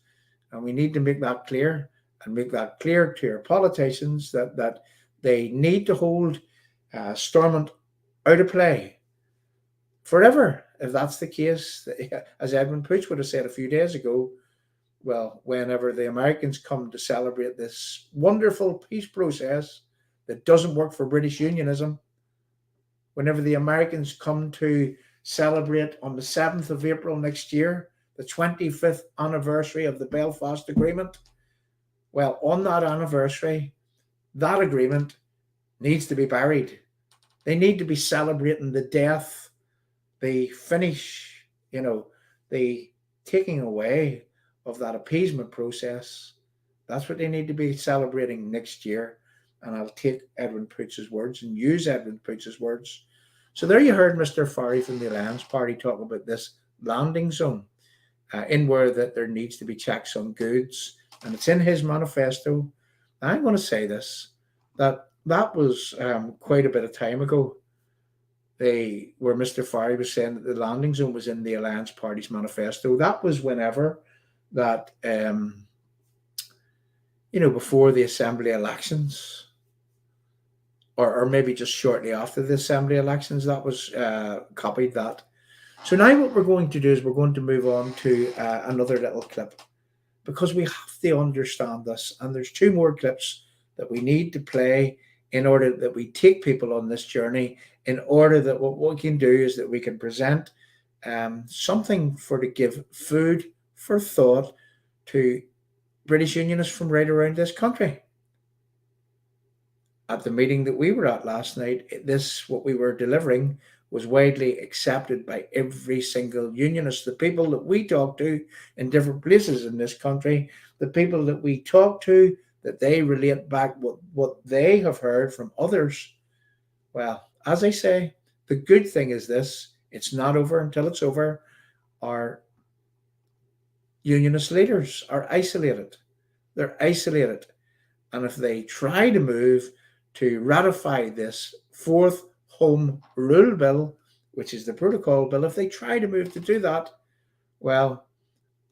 And we need to make that clear. And make that clear to our politicians that they need to hold Stormont out of play forever. If that's the case, as Edmund Pooch would have said a few days ago, well, whenever the Americans come to celebrate this wonderful peace process that doesn't work for British unionism, whenever the Americans come to celebrate on the 7th of April next year, the 25th anniversary of the Belfast Agreement, well, on that anniversary, that agreement needs to be buried. They need to be celebrating the death, the finish, the taking away of that appeasement process. That's what they need to be celebrating next year. And I'll take Edwin Pooch's words and use Edwin Pooch's words. So there you heard Mr. Farry from the Alliance Party talk about this landing zone, in where that there needs to be checks on goods. And it's in his manifesto. I'm going to say this, that was quite a bit of time ago, where Mr. Farry was saying that the landing zone was in the Alliance Party's manifesto. That was whenever that, before the Assembly elections, or maybe just shortly after the Assembly elections, that was copied that. So now what we're going to do is we're going to move on to another little clip, because we have to understand this. And there's two more clips that we need to play in order that we take people on this journey, in order that what we can do is that we can present something to give food for thought to British Unionists from right around this country. At the meeting that we were at last night, what we were delivering was widely accepted by every single unionist. The people that we talked to in different places in this country the people that we talk to, that they relate back what they have heard from others. Well, as I say, the good thing is this: it's not over until it's over. Our unionist leaders are isolated. They're isolated. And if they try to move to ratify this fourth Home Rule Bill, which is the protocol bill, if they try to move to do that, well,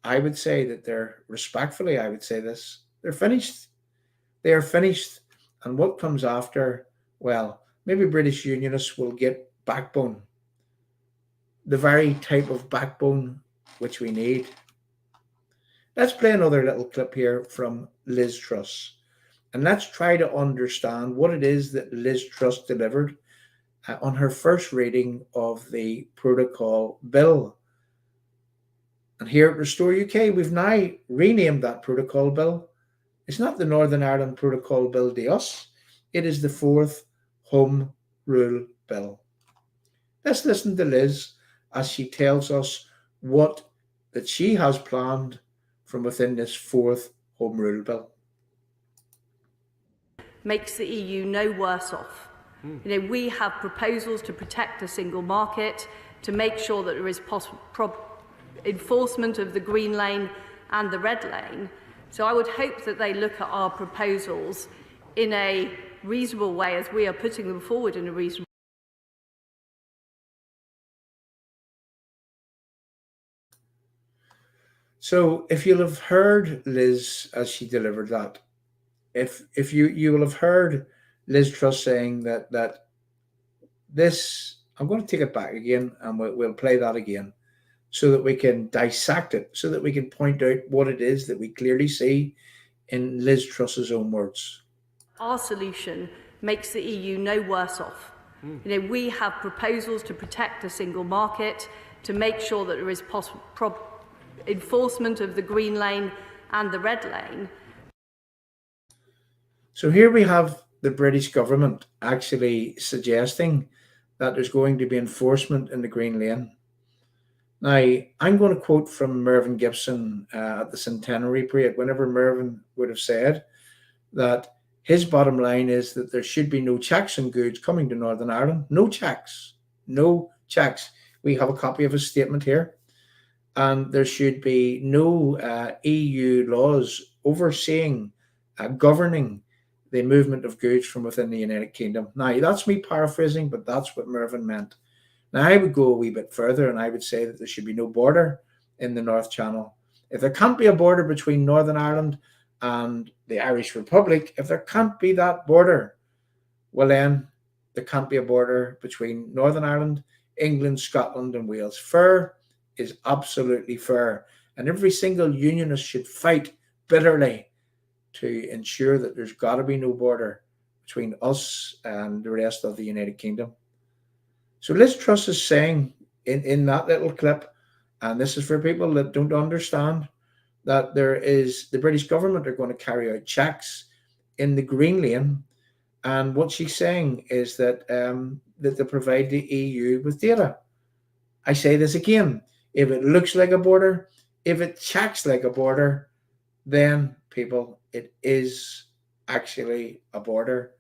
I would say that respectfully, I would say this, they're finished. They are finished. And what comes after, well, maybe British Unionists will get backbone, the very type of backbone which we need. Let's play another little clip here from Liz Truss. And let's try to understand what it is that Liz Truss delivered on her first reading of the protocol bill. And here at Restore UK, we've now renamed that protocol bill. It's not the Northern Ireland Protocol Bill to us. It is the fourth Home Rule Bill. Let's listen to Liz as she tells us what that she has planned from within this fourth Home Rule Bill. Makes the EU no worse off. We have proposals to protect the single market, to make sure that there is enforcement of the green lane and the red lane. So I would hope that they look at our proposals in a reasonable way, as we are putting them forward in a reasonable way. So if you'll have heard Liz as she delivered that, if you will have heard Liz Truss saying that this, I'm going to take it back again and we'll play that again so that we can dissect it, so that we can point out what it is that we clearly see in Liz Truss's own words. Our solution makes the EU no worse off. We have proposals to protect the single market, to make sure that there is enforcement of the green lane and the red lane. So here we have the British government actually suggesting that there's going to be enforcement in the green lane. Now, I'm going to quote from Mervyn Gibson at the centenary parade, whenever Mervyn would have said that his bottom line is that there should be no checks on goods coming to Northern Ireland. No checks. No checks. We have a copy of his statement here. And there should be no EU laws overseeing, governing the movement of goods from within the United Kingdom. Now, that's me paraphrasing, but that's what Mervyn meant. Now, I would go a wee bit further and I would say that there should be no border in the North Channel. If there can't be a border between Northern Ireland and the Irish Republic, if there can't be that border, well then there can't be a border between Northern Ireland, England, Scotland and Wales. Fair is absolutely fair. And every single unionist should fight bitterly to ensure that there's got to be no border between us and the rest of the United Kingdom. So Liz Truss is saying in that little clip, and this is for people that don't understand, that the British government are going to carry out checks in the green lane. And what she's saying is that they provide the EU with data. I say this again, if it looks like a border, if it checks like a border, then people, it is actually a border.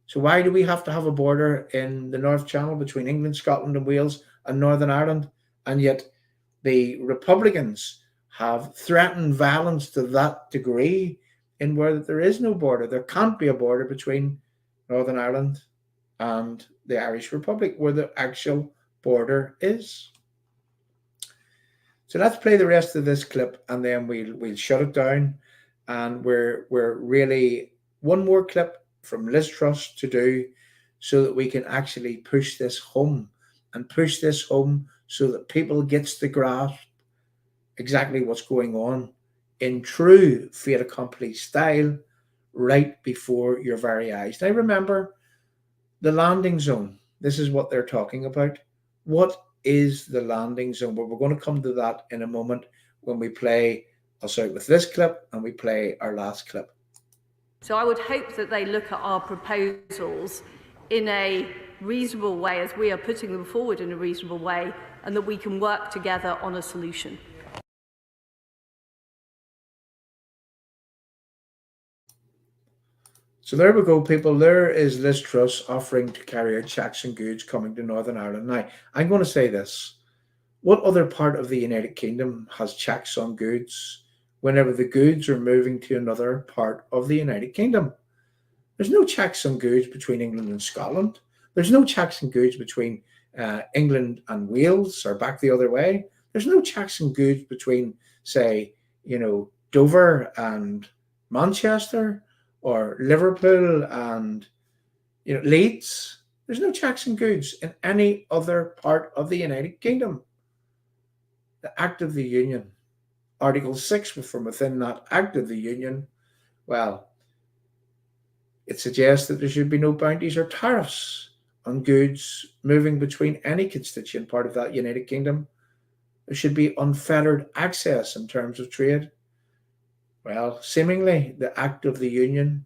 So why do we have to have a border in the North Channel between England, Scotland and Wales and Northern Ireland? And yet the Republicans have threatened violence to that degree in where there is no border. There can't be a border between Northern Ireland and the Irish Republic where the actual border is. So let's play the rest of this clip and then we'll shut it down. And we're really one more clip from Liz Truss to do so that we can actually push this home so that people gets to grasp exactly what's going on in true Fait Accompli style right before your very eyes. Now remember, the landing zone, this is what they're talking about. What is the landing zone? But we're going to come to that in a moment when we play us out with this clip and we play our last clip. So I would hope that they look at our proposals in a reasonable way, as we are putting them forward in a reasonable way, and that we can work together on a solution. So there we go, people. There is Liz Truss offering to carry out checks on goods coming to Northern Ireland. Now, I'm going to say this. What other part of the United Kingdom has checks on goods whenever the goods are moving to another part of the United Kingdom? There's no checks on goods between England and Scotland. There's no checks on goods between England and Wales or back the other way. There's no checks on goods between, say, Dover and Manchester or Liverpool and Leeds. There's no checks on goods in any other part of the United Kingdom. The Act of the Union, Article 6 from within that Act of the Union, well, it suggests that there should be no bounties or tariffs on goods moving between any constituent part of that United Kingdom. There should be unfettered access in terms of trade. Well, seemingly the Act of the Union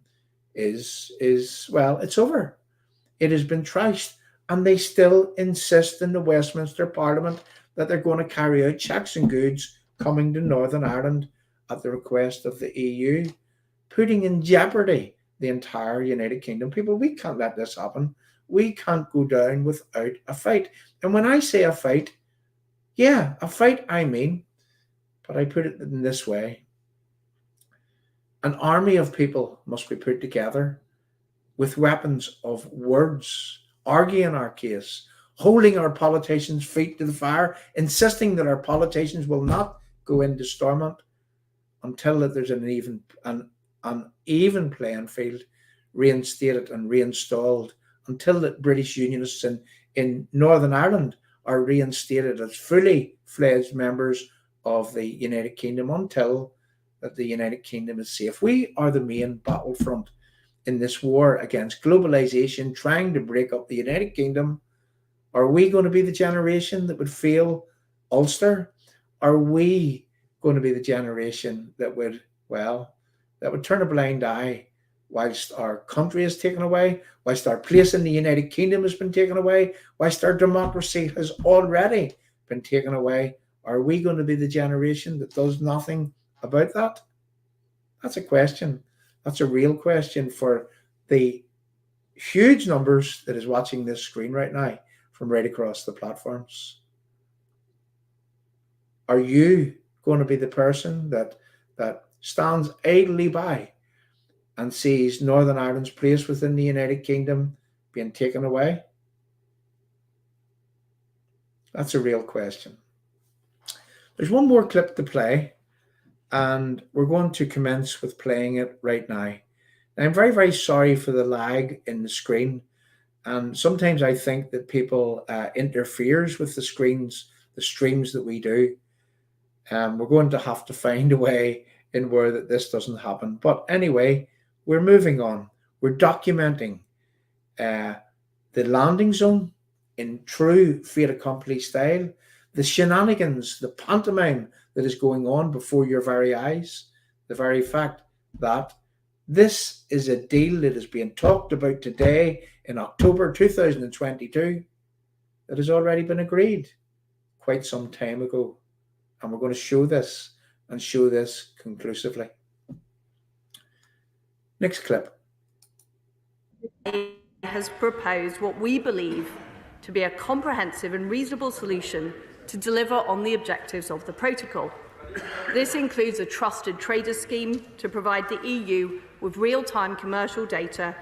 is it's over. It has been trashed, and they still insist in the Westminster Parliament that they're going to carry out checks on goods coming to Northern Ireland at the request of the EU, putting in jeopardy the entire United Kingdom. People, we can't let this happen. We can't go down without a fight. And when I say a fight, yeah, a fight I mean, but I put it in this way. An army of people must be put together with weapons of words, arguing our case, holding our politicians' feet to the fire, insisting that our politicians will not go into stormont until that there's an even playing field reinstated and reinstalled, until that British Unionists in Northern Ireland are reinstated as fully fledged members of the United Kingdom, until that the United Kingdom is safe. We are the main battlefront in this war against globalization, trying to break up the United Kingdom. Are we going to be the generation that would fail Ulster? Are we going to be the generation that would turn a blind eye whilst our country is taken away, whilst our place in the United Kingdom has been taken away, whilst our democracy has already been taken away? Are we going to be the generation that does nothing about that? That's a question. That's a real question for the huge numbers that is watching this screen right now from right across the platforms. Are you going to be the person that stands idly by and sees Northern Ireland's place within the United Kingdom being taken away? That's a real question. There's one more clip to play, and we're going to commence with playing it right now. I'm very, very sorry for the lag in the screen. And sometimes I think that people interferes with the streams that we do. We're going to have to find a way in where that this doesn't happen. But anyway, we're moving on. We're documenting the landing zone in true Fait Accompli style, the shenanigans, the pantomime that is going on before your very eyes, the very fact that this is a deal that is being talked about today in October 2022 that has already been agreed quite some time ago. And we're going to show this and show this conclusively. Next clip. Has proposed what we believe to be a comprehensive and reasonable solution to deliver on the objectives of the protocol. This includes a trusted trader scheme to provide the EU with real-time commercial data,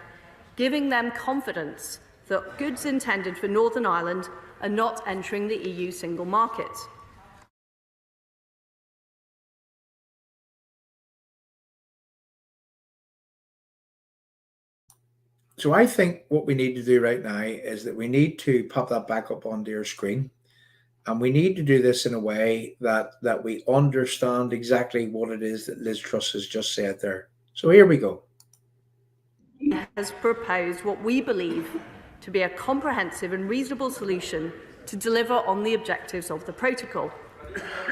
giving them confidence that goods intended for Northern Ireland are not entering the EU single market. So I think what we need to do right now is that we need to pop that back up onto your screen. And we need to do this in a way that we understand exactly what it is that Liz Truss has just said there. So here we go. Has proposed what we believe to be a comprehensive and reasonable solution to deliver on the objectives of the protocol.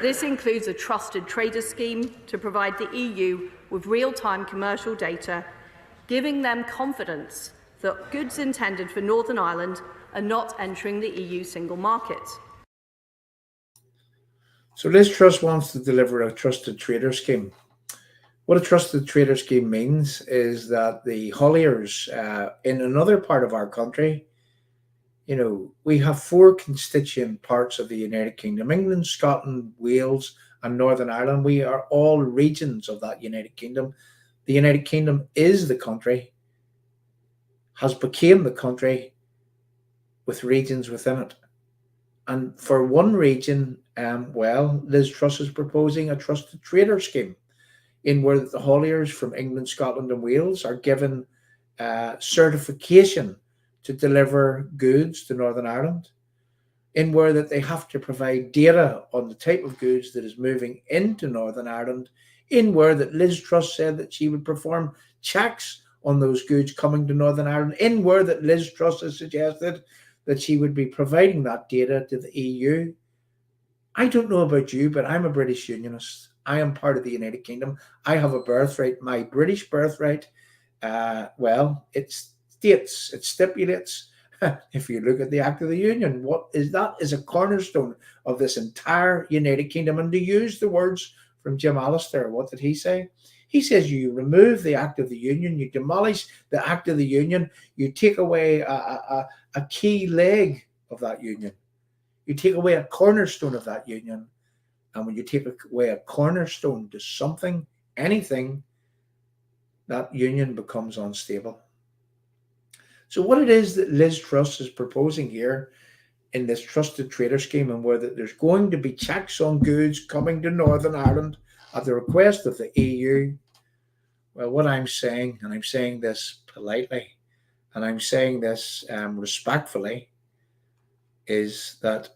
This includes a trusted trader scheme to provide the EU with real-time commercial data, giving them confidence that goods intended for Northern Ireland are not entering the EU single market. So Liz Truss wants to deliver a trusted trader scheme. What a trusted trader scheme means is that the hauliers in another part of our country, we have four constituent parts of the United Kingdom: England, Scotland, Wales, and Northern Ireland. We are all regions of that United Kingdom. The United Kingdom is the country, has become the country with regions within it. And for one region, Liz Truss is proposing a trusted trader scheme in where the hauliers from England, Scotland, and Wales are given certification to deliver goods to Northern Ireland, in where that they have to provide data on the type of goods that is moving into Northern Ireland, in where that Liz Truss said that she would perform checks on those goods coming to Northern Ireland, in where that Liz Truss has suggested that she would be providing that data to the EU. I don't know about you, but I'm a British Unionist. I am part of the United Kingdom. I have a birthright. My British birthright, it states, it stipulates, if you look at the Act of the Union, that is a cornerstone of this entire United Kingdom. And to use the words from Jim Allister, what did he say? He says you remove the Act of the Union, you demolish the Act of the Union, you take away a key leg of that union. You take away a cornerstone of that union. And when you take away a cornerstone to something, anything, that union becomes unstable. So what it is that Liz Truss is proposing here in this trusted trader scheme, and where there's going to be checks on goods coming to Northern Ireland at the request of the EU, well, what I'm saying, and I'm saying this politely, and I'm saying this respectfully, is that,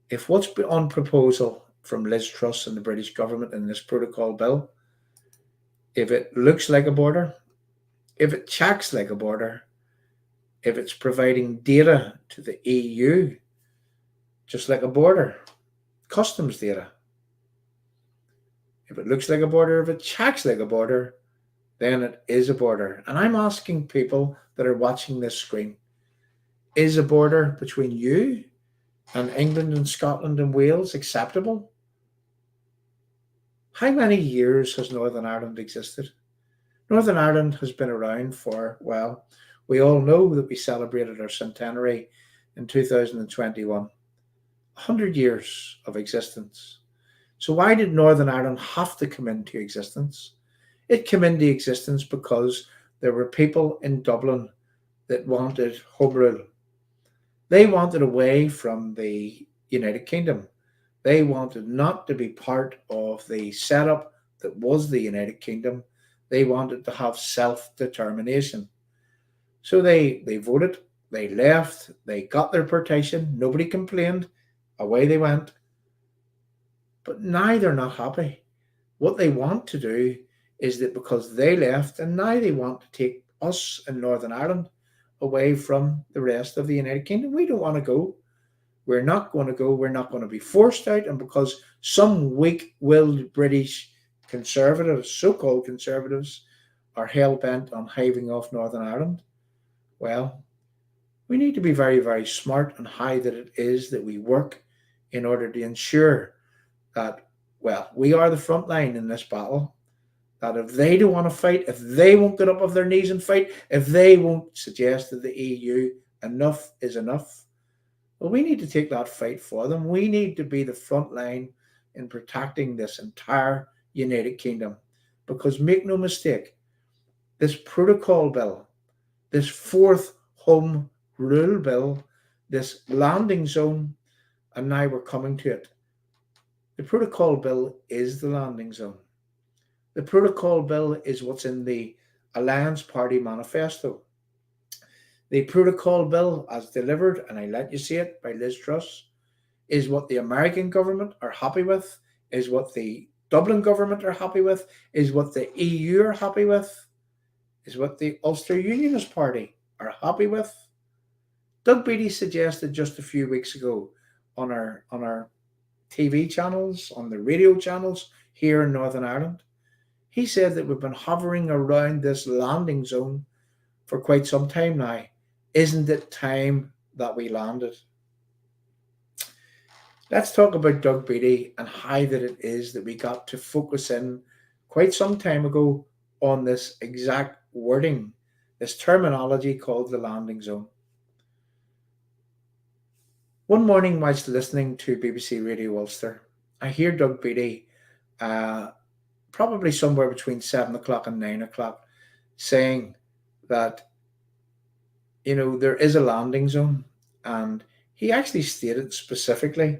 if what's on proposal from Liz Truss and the British government in this protocol bill, if it looks like a border, if it checks like a border, if it's providing data to the EU, just like a border, customs data, if it looks like a border, if it checks like a border, then it is a border. And I'm asking people that are watching this screen, is a border between you and England and Scotland and Wales acceptable? How many years has Northern Ireland existed? Northern Ireland has been around for, we all know that we celebrated our centenary in 2021. 100 years of existence. So why did Northern Ireland have to come into existence? It came into existence because there were people in Dublin that wanted home rule. They wanted away from the United Kingdom. They wanted not to be part of the setup that was the United Kingdom. They wanted to have self-determination. So they voted, they left, they got their partition, nobody complained, away they went. But now they're not happy. What they want to do is that because they left, and now they want to take us in Northern Ireland away from the rest of the United Kingdom. We don't want to go. We're not going to go. We're not going to be forced out. And because some weak-willed British conservatives, so-called conservatives, are hell-bent on hiving off Northern Ireland, we need to be very, very smart on how that it is that we work in order to ensure that, we are the front line in this battle. That if they don't want to fight, if they won't get up off their knees and fight, if they won't suggest to the EU enough is enough, we need to take that fight for them. We need to be the front line in protecting this entire United Kingdom. Because make no mistake, this protocol bill, this fourth home rule bill, this landing zone, and now we're coming to it. The protocol bill is the landing zone. The protocol bill is what's in the Alliance Party manifesto. The protocol bill, as delivered, and I let you see it, by Liz Truss, is what the American government are happy with, is what the Dublin government are happy with, is what the EU are happy with, is what the Ulster Unionist Party are happy with. Doug Beattie suggested just a few weeks ago on our TV channels, on the radio channels here in Northern Ireland, he said that we've been hovering around this landing zone for quite some time now. Isn't it time that we landed? Let's talk about Doug Beattie and how that it is that we got to focus in quite some time ago on this exact wording, this terminology called the landing zone. One morning, whilst listening to BBC Radio Ulster, I hear Doug Beattie, probably somewhere between 7 o'clock and 9 o'clock, saying that, there is a landing zone. And he actually stated specifically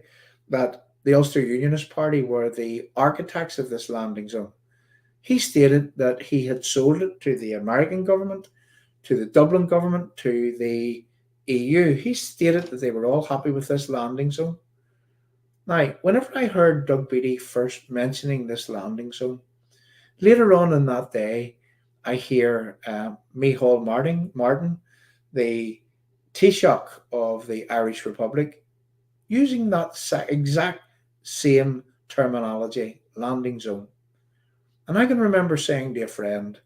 that the Ulster Unionist Party were the architects of this landing zone. He stated that he had sold it to the American government, to the Dublin government, to the EU. He stated that they were all happy with this landing zone. Now, whenever I heard Doug Beattie first mentioning this landing zone, later on in that day, I hear Micheál Martin, the Taoiseach of the Irish Republic, using that exact same terminology, landing zone. And I can remember saying to a friend,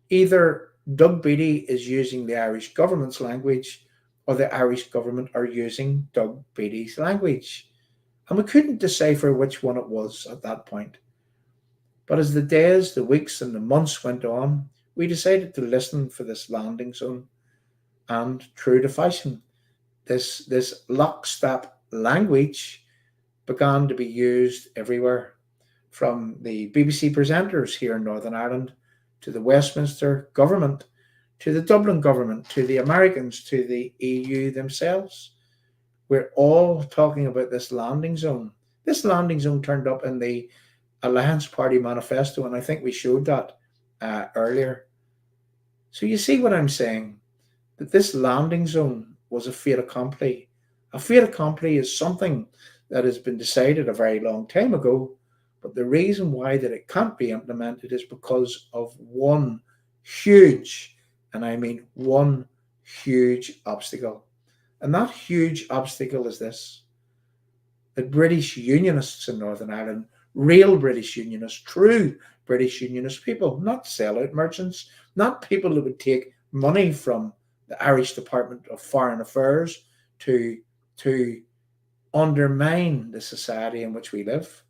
either Doug Beattie is using the Irish government's language or the Irish government are using Doug Beattie's language. And we couldn't decipher which one it was at that point. But as the days, the weeks, and the months went on, we decided to listen for this landing zone. And true to fashion, this lockstep language began to be used everywhere, from the BBC presenters here in Northern Ireland, to the Westminster government, to the Dublin government, to the Americans, to the EU themselves. We're all talking about this landing zone. This landing zone turned up in the Alliance Party manifesto, and I think we showed that earlier. So you see what I'm saying, that this landing zone was a fait accompli. A fait accompli is something that has been decided a very long time ago, but the reason why that it can't be implemented is because of one huge, and I mean one huge obstacle. And that huge obstacle is this: that British Unionists in Northern Ireland, real British Unionists, true British Unionist people, not sellout merchants, not people who would take money from the Irish Department of Foreign Affairs to undermine the society in which we live.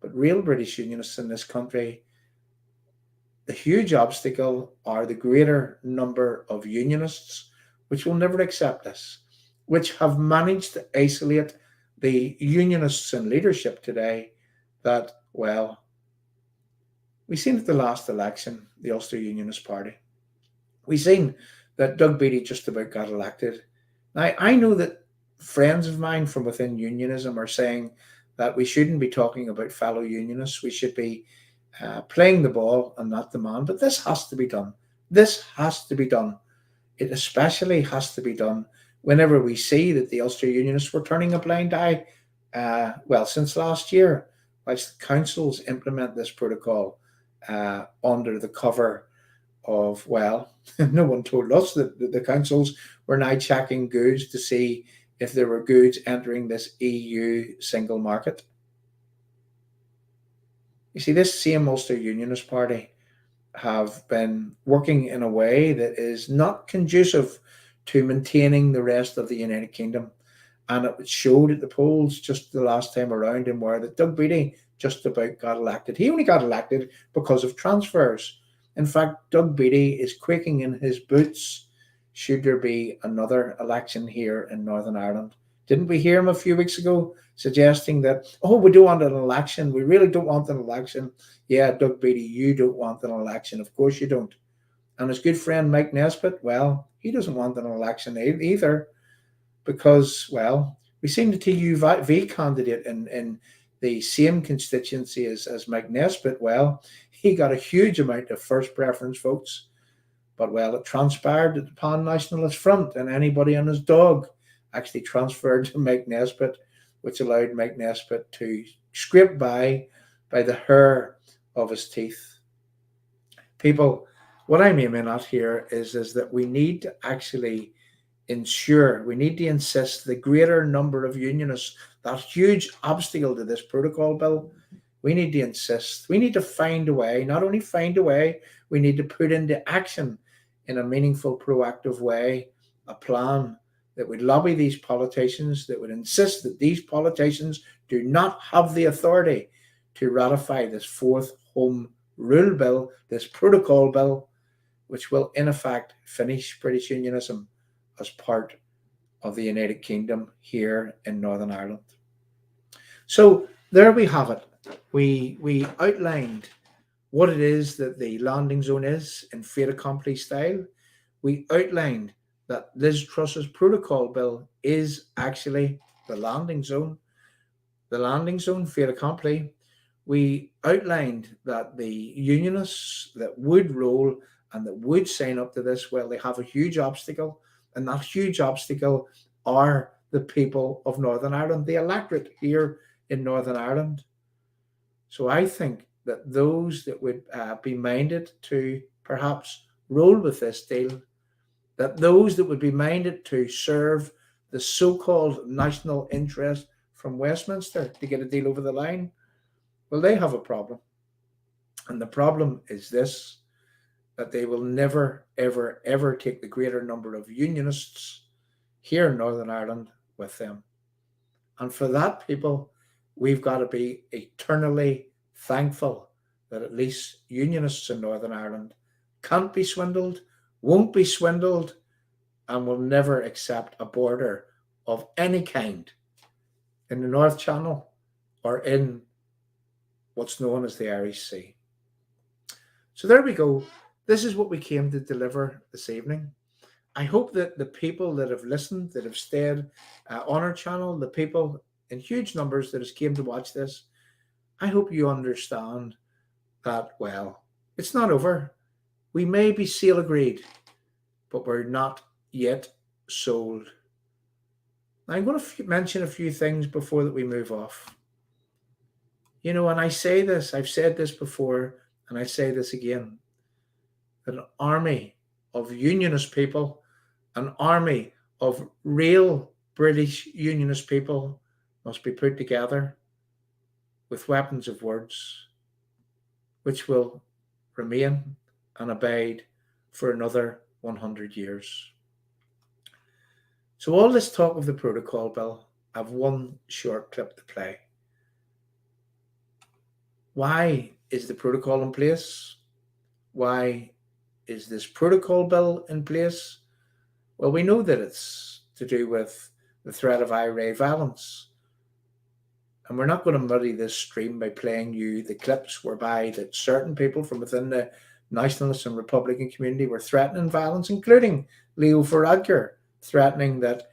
But real British Unionists in this country, the huge obstacle are the greater number of Unionists which will never accept this, which have managed to isolate the Unionists in leadership today. That, well, we seen at the last election, the Ulster Unionist Party. We seen that Doug Beattie just about got elected. Now, I know that friends of mine from within unionism are saying that we shouldn't be talking about fellow unionists. We should be playing the ball and not the man. But this has to be done. This has to be done. It especially has to be done whenever we see that the Ulster Unionists were turning a blind eye, since last year, whilst the councils implement this protocol under the cover of, no one told us that the councils were now checking goods to see if there were goods entering this EU single market. You see, this same Ulster Unionist Party have been working in a way that is not conducive to maintaining the rest of the United Kingdom. And it showed at the polls just the last time around in where that Doug Beattie just about got elected. He only got elected because of transfers. In fact, Doug Beattie is quaking in his boots should there be another election here in Northern Ireland. Didn't we hear him a few weeks ago suggesting that, we don't want an election. We really don't want an election. Yeah, Doug Beattie, you don't want an election. Of course you don't. And his good friend Mike Nesbitt, he doesn't want an election either because, we seen the TUV candidate in the same constituency as Mike Nesbitt. He got a huge amount of first preference votes. But, it transpired that the Pan-Nationalist Front and anybody and his dog actually transferred to Mike Nesbitt, which allowed Mike Nesbitt to scrape by the hair of his teeth. People, what I'm aiming at here is that we need to actually ensure, we need to insist the greater number of unionists, that huge obstacle to this protocol bill, we need to insist, we need to find a way, not only find a way, we need to put into action in a meaningful, proactive way, a plan that would lobby these politicians, that would insist that these politicians do not have the authority to ratify this fourth Home Rule Bill, this protocol bill, which will in effect finish British Unionism as part of the United Kingdom here in Northern Ireland. So there we have it. We outlined what it is that the landing zone is in fait accompli style. We outlined that Liz Truss's protocol bill is actually the landing zone fait accompli. We outlined that the unionists that would roll and that would sign up to this, well, they have a huge obstacle, and that huge obstacle are the people of Northern Ireland, the electorate here in Northern Ireland. So I think that those that would be minded to perhaps roll with this deal, that those that would be minded to serve the so-called national interest from Westminster to get a deal over the line, well, they have a problem. And the problem is this, that they will never, ever, ever take the greater number of unionists here in Northern Ireland with them. And for that, people, we've got to be eternally thankful that at least unionists in Northern Ireland can't be swindled, won't be swindled, and will never accept a border of any kind in the North Channel or in what's known as the Irish Sea. So there we go. This is what we came to deliver this evening. I hope that the people that have listened, that have stayed on our channel, the people in huge numbers that has came to watch this, I hope you understand that, well, it's not over. We may be sale agreed, but we're not yet sold. I'm going to mention a few things before that we move off. You know, and I say this, I've said this before, and I say this again, that an army of unionist people, an army of real British unionist people must be put together with weapons of words, which will remain and abide for another 100 years. So all this talk of the protocol bill, I've one short clip to play. Why is the protocol in place? Why is this protocol bill in place? Well, we know that it's to do with the threat of IRA violence. And we're not going to muddy this stream by playing you the clips whereby that certain people from within the nationalist and Republican community were threatening violence, including Leo Varadkar, threatening that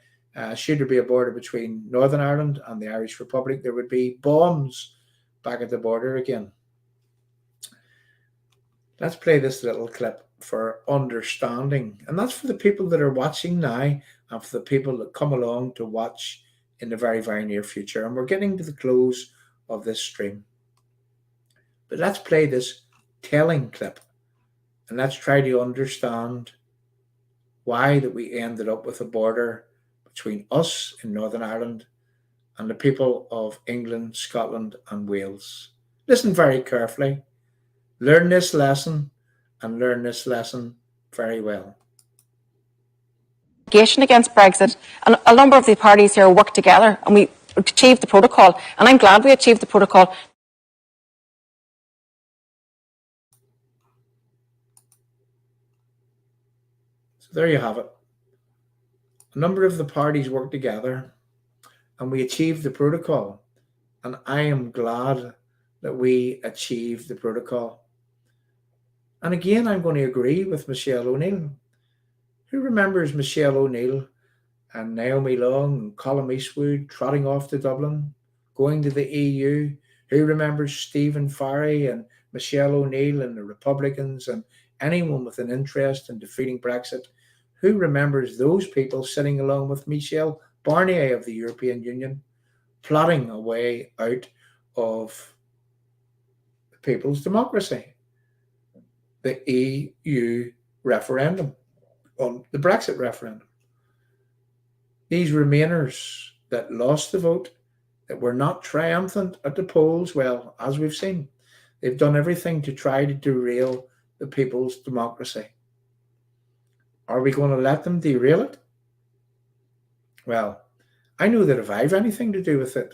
should there be a border between Northern Ireland and the Irish Republic, there would be bombs back at the border again. Let's play this little clip for understanding. And that's for the people that are watching now and for the people that come along to watch in the very, very near future. And we're getting to the close of this stream. But let's play this telling clip and let's try to understand why that we ended up with a border between us in Northern Ireland and the people of England, Scotland and Wales. Listen very carefully. Learn this lesson and learn this lesson very well. Against Brexit, and a number of the parties here worked together and we achieved the protocol, and I'm glad we achieved the protocol. So there you have it. A number of the parties worked together and we achieved the protocol, and I am glad that we achieved the protocol. And again, I'm going to agree with Michelle O'Neill. Who remembers Michelle O'Neill and Naomi Long and Colm Eastwood trotting off to Dublin, going to the EU? Who remembers Stephen Farry and Michelle O'Neill and the Republicans and anyone with an interest in defeating Brexit? Who remembers those people sitting along with Michel Barnier of the European Union, plotting a way out of the people's democracy, the EU referendum, on the Brexit referendum? These Remainers that lost the vote, that were not triumphant at the polls, well, as we've seen, they've done everything to try to derail the people's democracy. Are we going to let them derail it? Well, I know that if I have anything to do with it,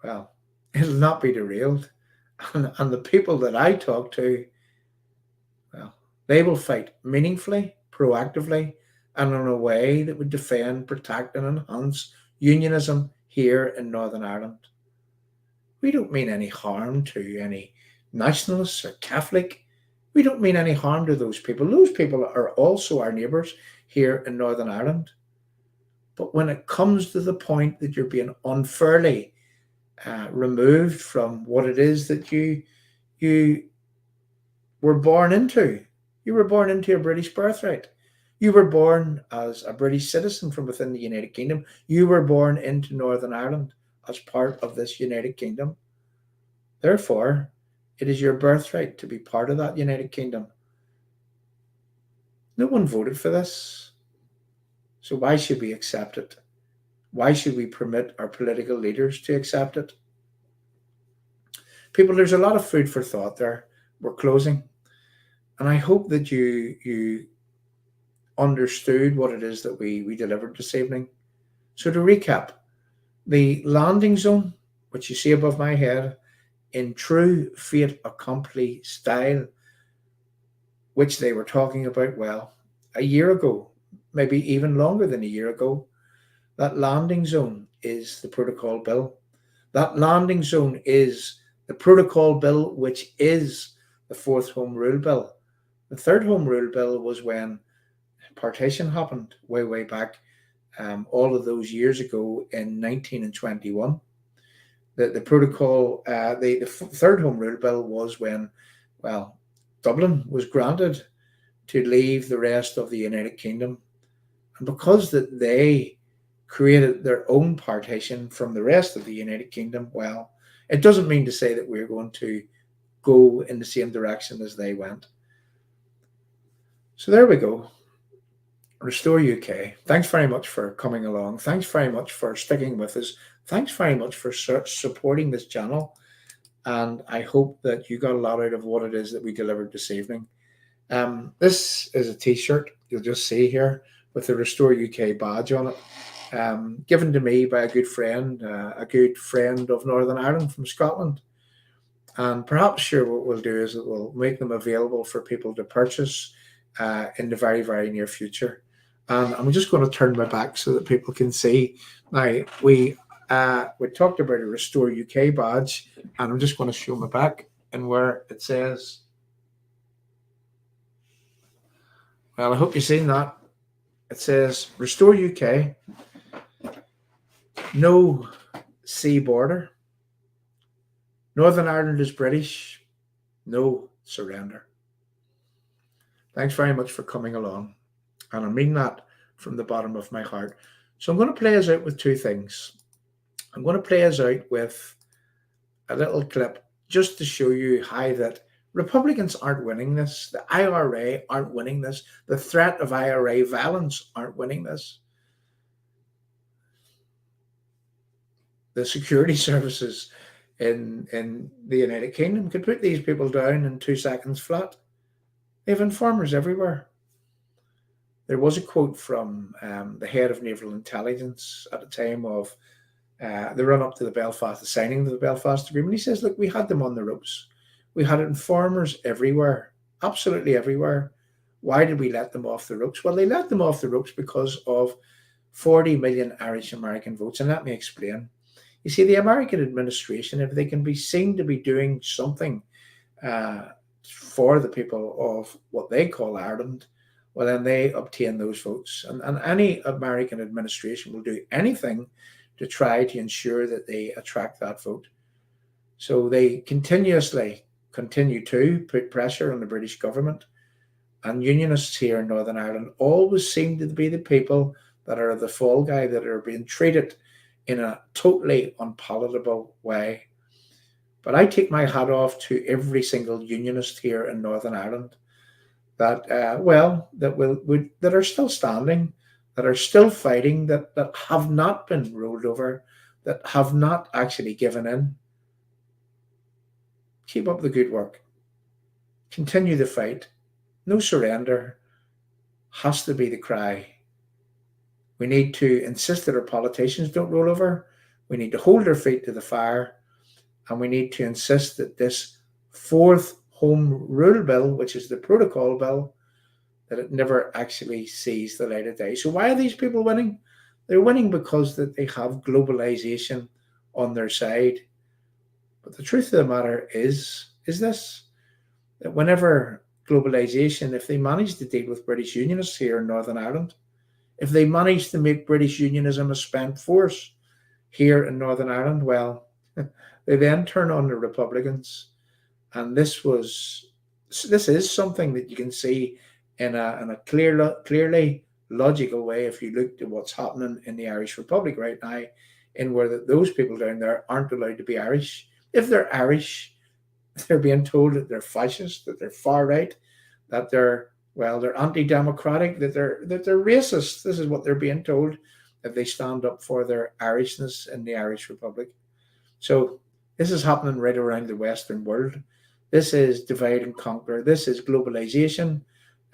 well, It'll not be derailed. And the people that I talk to, well, they will fight meaningfully, proactively, and in a way that would defend, protect, and enhance unionism here in Northern Ireland. We don't mean any harm to any nationalists or Catholic. We don't mean any harm to those people. Those people are also our neighbours here in Northern Ireland. But when it comes to the point that you're being unfairly removed from what it is that you were born into, you were born into a British birthright. You were born as a British citizen from within the United Kingdom. You were born into Northern Ireland as part of this United Kingdom. Therefore, it is your birthright to be part of that United Kingdom. No one voted for this. So why should we accept it? Why should we permit our political leaders to accept it? People, there's a lot of food for thought there. We're closing. And I hope that you understood what it is that we delivered this evening. So to recap, the landing zone, which you see above my head, in true Fait, Accompli style, which they were talking about, well, a year ago, maybe even longer than a year ago, that landing zone is the protocol bill. That landing zone is the protocol bill, which is the fourth Home Rule Bill. The third Home Rule Bill was when partition happened way back, all of those years ago in 1921. The protocol, the third Home Rule Bill was when, well, Dublin was granted to leave the rest of the United Kingdom. And because that they created their own partition from the rest of the United Kingdom, well, it doesn't mean to say that we're going to go in the same direction as they went. So there we go. Restore UK. Thanks very much for coming along. Thanks very much for sticking with us. Thanks very much for supporting this channel. And I hope that you got a lot out of what it is that we delivered this evening. This is a t-shirt you'll just see here with the Restore UK badge on it, given to me by a good friend of Northern Ireland from Scotland. And perhaps sure what we'll do is that we'll make them available for people to purchase in the very near future. And I'm just going to turn my back so that people can see. Now, we talked about a Restore UK badge, and I'm just going to show my back and where it says, well, I hope you've seen that. It says Restore UK, no sea border. Northern Ireland is British, no surrender. Thanks very much for coming along. And I mean that from the bottom of my heart. So I'm going to play us out with two things. I'm going to play us out with a little clip just to show you how that Republicans aren't winning this. The IRA aren't winning this. The threat of IRA violence aren't winning this. The security services in the United Kingdom could put these people down in 2 seconds flat. They have informers everywhere. There was a quote from the head of naval intelligence at the time of the run up to the signing of the Belfast Agreement. He says, look, we had them on the ropes. We had informers everywhere, absolutely everywhere. Why did we let them off the ropes? Well, they let them off the ropes because of 40 million Irish American votes. And let me explain. You see, the American administration, if they can be seen to be doing something for the people of what they call Ireland, well, then they obtain those votes. And any American administration will do anything to try to ensure that they attract that vote. So they continuously continue to put pressure on the British government. And Unionists here in Northern Ireland always seem to be the people that are the fall guy, that are being treated in a totally unpalatable way. But I take my hat off to every single Unionist here in Northern Ireland that, that are still standing, that are still fighting, that have not been rolled over, that have not actually given in. Keep up the good work. Continue the fight. No surrender has to be the cry. We need to insist that our politicians don't roll over. We need to hold their feet to the fire. and we need to insist that this fourth Home Rule Bill, which is the Protocol Bill, that it never actually sees the light of day. So why are these people winning? They're winning because that they have globalization on their side. But the truth of the matter is this, that whenever globalization, if they manage to deal with British Unionists here in Northern Ireland, if they manage to make British Unionism a spent force here in Northern Ireland, well, they then turn on the Republicans. And this is something that you can see in a clearly logical way if you look at what's happening in the Irish Republic right now, in where those people down there aren't allowed to be Irish. If they're Irish, they're being told that they're fascist, that they're far right, that they're anti-democratic, that they're racist. This is what they're being told if they stand up for their Irishness in the Irish Republic. So this is happening right around the Western world. This is divide and conquer. This is globalization.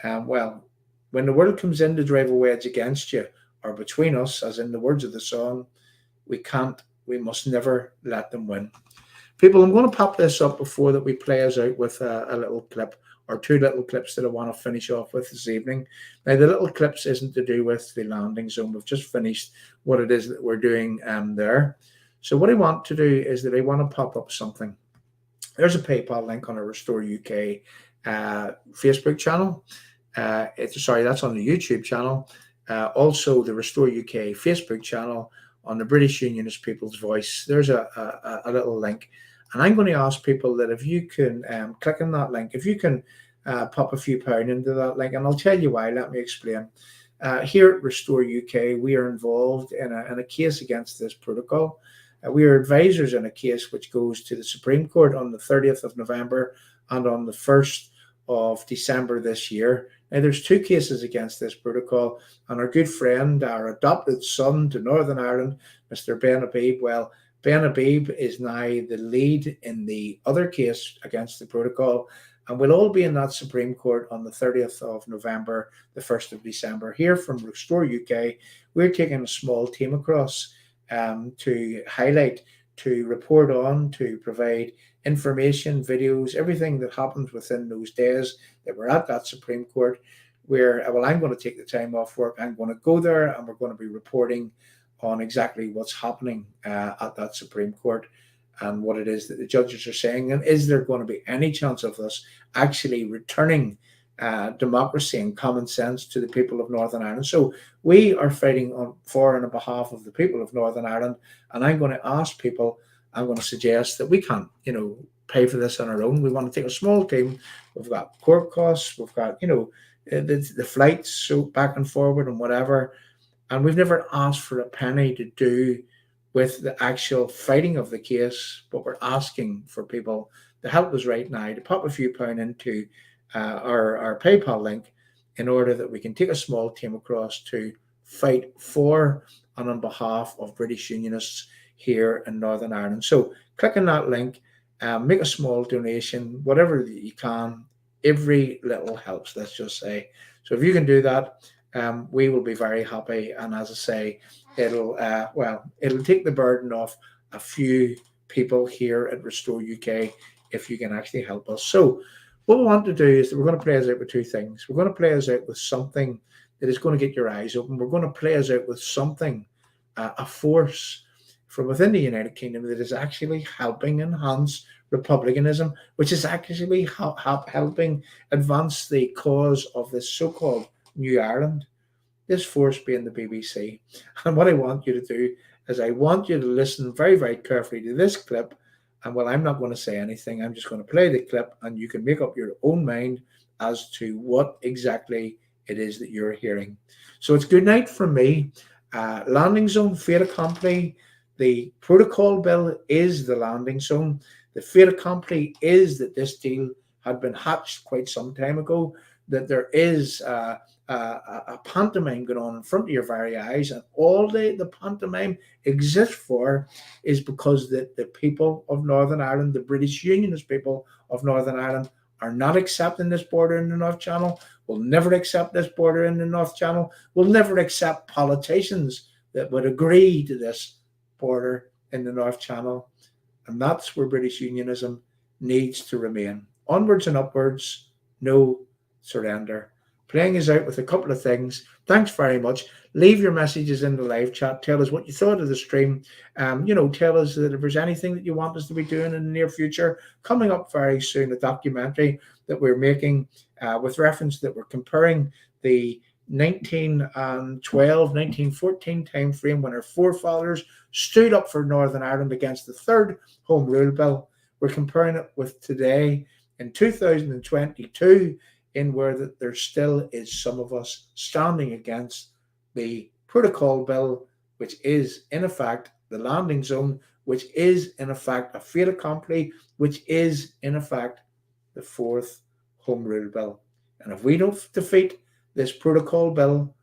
Well, when the world comes in to drive a wedge against you or between us, as in the words of the song, we must never let them win. People, I'm going to pop this up before that we play us out with a little clip, or two little clips that I want to finish off with this evening. Now, the little clips isn't to do with the landing zone. We've just finished what it is that we're doing there. So what I want to do is that I want to pop up something. There's a PayPal link on our Restore UK Facebook channel. That's on the YouTube channel. Also, the Restore UK Facebook channel on the British Unionist People's Voice. There's a little link. And I'm going to ask people that if you can click on that link, if you can pop a few pound into that link, and I'll tell you why. Let me explain. Here at Restore UK, we are involved in a case against this protocol. We are advisors in a case which goes to the Supreme Court on the 30th of November and on the 1st of December this year. Now, there's two cases against this protocol, and our good friend, our adopted son to Northern Ireland, Mr. Ben Habib, well, Ben Habib is now the lead in the other case against the protocol, and we'll all be in that Supreme Court on the 30th of November, the 1st of December. Here from Restore UK, we're taking a small team across to highlight, to report on, to provide information, videos, everything that happens within those days that we're at that Supreme Court, where, well, I'm going to take the time off work. I'm going to go there and we're going to be reporting on exactly what's happening at that Supreme Court and what it is that the judges are saying. And is there going to be any chance of us actually returning democracy and common sense to the people of Northern Ireland? So we are fighting for and on behalf of the people of Northern Ireland. And I'm going to ask people, I'm going to suggest that we can't, pay for this on our own. We want to take a small team. We've got court costs. We've got, the flights so back and forward and whatever. And we've never asked for a penny to do with the actual fighting of the case, but we're asking for people to help us right now to pop a few pound into our PayPal link in order that we can take a small team across to fight for and on behalf of British Unionists here in Northern Ireland. So click on that link, make a small donation, whatever you can. Every little helps, let's just say. So if you can do that, we will be very happy. And as I say, it'll take the burden off a few people here at Restore UK if you can actually help us. So what we want to do is that we're going to play us out with two things. We're going to play us out with something that is going to get your eyes open. We're going to play us out with something, a force from within the United Kingdom that is actually helping enhance republicanism, which is actually helping advance the cause of this so-called New Ireland, this force being the BBC. And what I want you to do is I want you to listen very, very carefully to this clip. And well, I'm not going to say anything. I'm just going to play the clip and you can make up your own mind as to what exactly it is that you're hearing. So it's good night from me. Landing zone, fait accompli. The protocol bill is the landing zone. The fait accompli is that this deal had been hatched quite some time ago, that there is a pantomime going on in front of your very eyes, and all the pantomime exists for is because the people of Northern Ireland, the British Unionist people of Northern Ireland, are not accepting this border in the North Channel, will never accept this border in the North Channel, will never accept politicians that would agree to this border in the North Channel. And that's where British unionism needs to remain. Onwards and upwards, no surrender. Playing us out with a couple of things. Thanks very much. Leave your messages in the live chat. Tell us what you thought of the stream. Tell us that if there's anything that you want us to be doing in the near future. Coming up very soon, a documentary that we're making with reference that we're comparing the 1912, 1914 time frame when our forefathers stood up for Northern Ireland against the third Home Rule Bill. We're comparing it with today in 2022, in where that there still is some of us standing against the Protocol Bill, which is in effect the landing zone, which is in effect a fait accompli, which is in effect the fourth Home Rule Bill. And if we don't defeat this Protocol Bill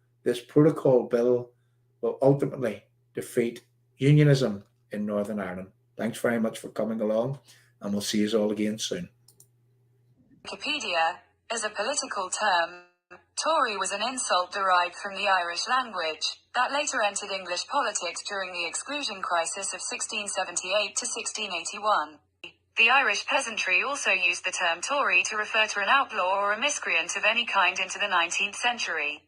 will ultimately defeat unionism in Northern Ireland. Thanks very much for coming along, and we'll see you all again soon. Wikipedia is a political term. Tory was an insult derived from the Irish language that later entered English politics during the exclusion crisis of 1678 to 1681. The Irish peasantry also used the term Tory to refer to an outlaw or a miscreant of any kind into the 19th century.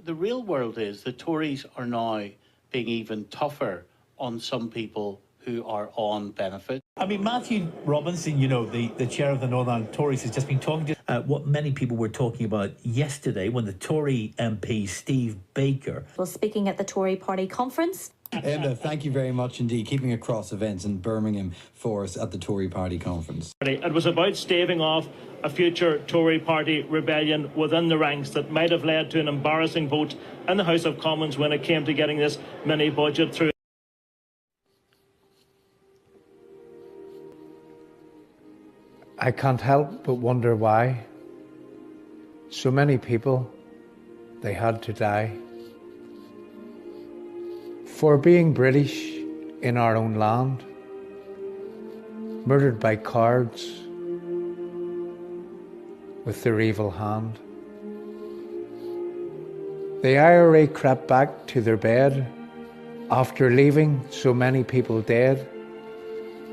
The real world is the Tories are now being even tougher on some people who are on benefit. I mean, Matthew Robinson, the chair of the Northern Ireland Tories, has just been talking to what many people were talking about yesterday when the Tory MP, Steve Baker, was speaking at the Tory party conference. Enda, thank you very much indeed. Keeping across events in Birmingham for us at the Tory party conference. It was about staving off a future Tory party rebellion within the ranks that might have led to an embarrassing vote in the House of Commons when it came to getting this mini budget through. I can't help but wonder why so many people, they had to die for being British in our own land, murdered by cowards with their evil hand. The IRA crept back to their bed after leaving so many people dead.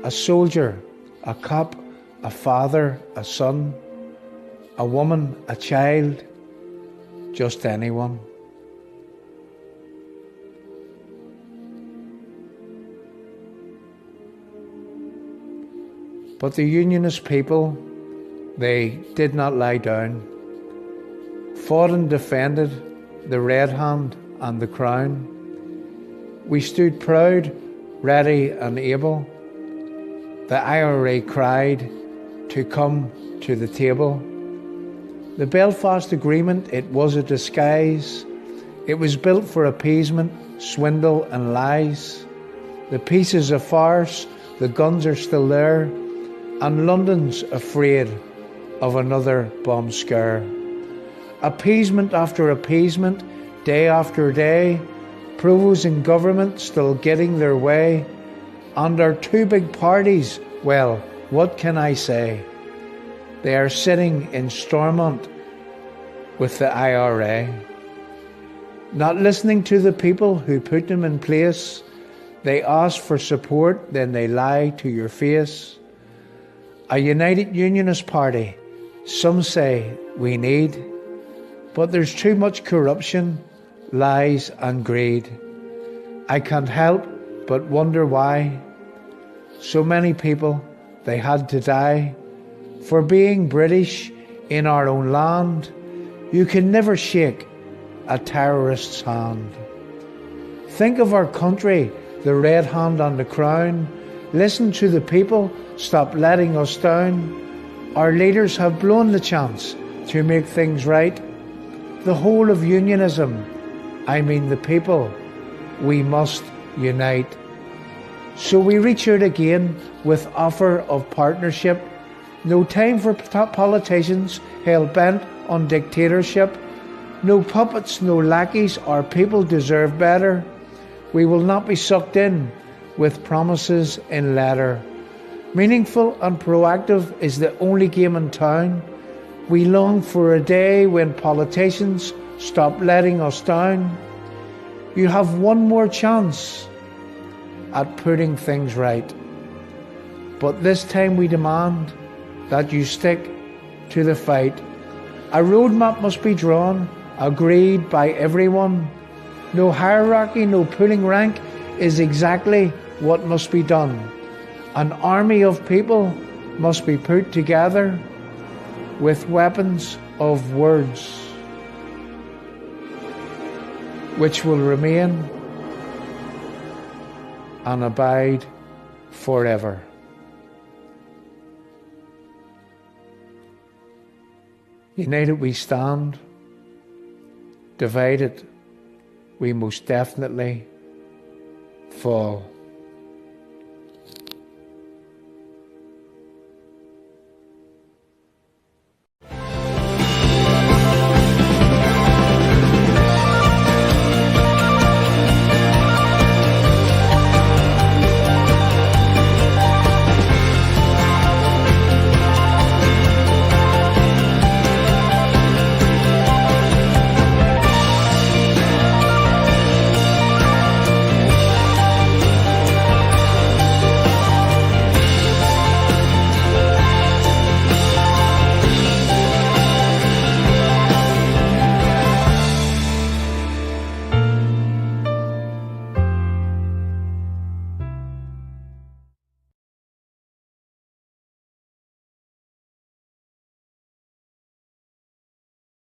A soldier, a cop, a father, a son, a woman, a child, just anyone. But the Unionist people, they did not lie down, fought and defended the red hand and the crown. We stood proud, ready and able. The IRA cried to come to the table. The Belfast Agreement, it was a disguise. It was built for appeasement, swindle and lies. The peace is a farce, the guns are still there, and London's afraid of another bomb scare. Appeasement after appeasement, day after day, provos in government still getting their way, and our two big parties, well, what can I say? They are sitting in Stormont with the IRA, not listening to the people who put them in place. They ask for support, then they lie to your face. A united Unionist party, some say we need, but there's too much corruption, lies and greed. I can't help but wonder why so many people, they had to die for being British in our own land. You can never shake a terrorist's hand. Think of our country, the red hand on the crown. Listen to the people, stop letting us down. Our leaders have blown the chance to make things right. The whole of unionism, I mean the people, we must unite. So we reach out again with offer of partnership. No time for politicians hell-bent on dictatorship. No puppets, no lackeys, our people deserve better. We will not be sucked in with promises in letter. Meaningful and proactive is the only game in town. We long for a day when politicians stop letting us down. You have one more chance at putting things right. But this time we demand that you stick to the fight. A roadmap must be drawn, agreed by everyone. No hierarchy, no pulling rank is exactly what must be done. An army of people must be put together with weapons of words, which will remain and abide forever. United we stand, divided we most definitely fall.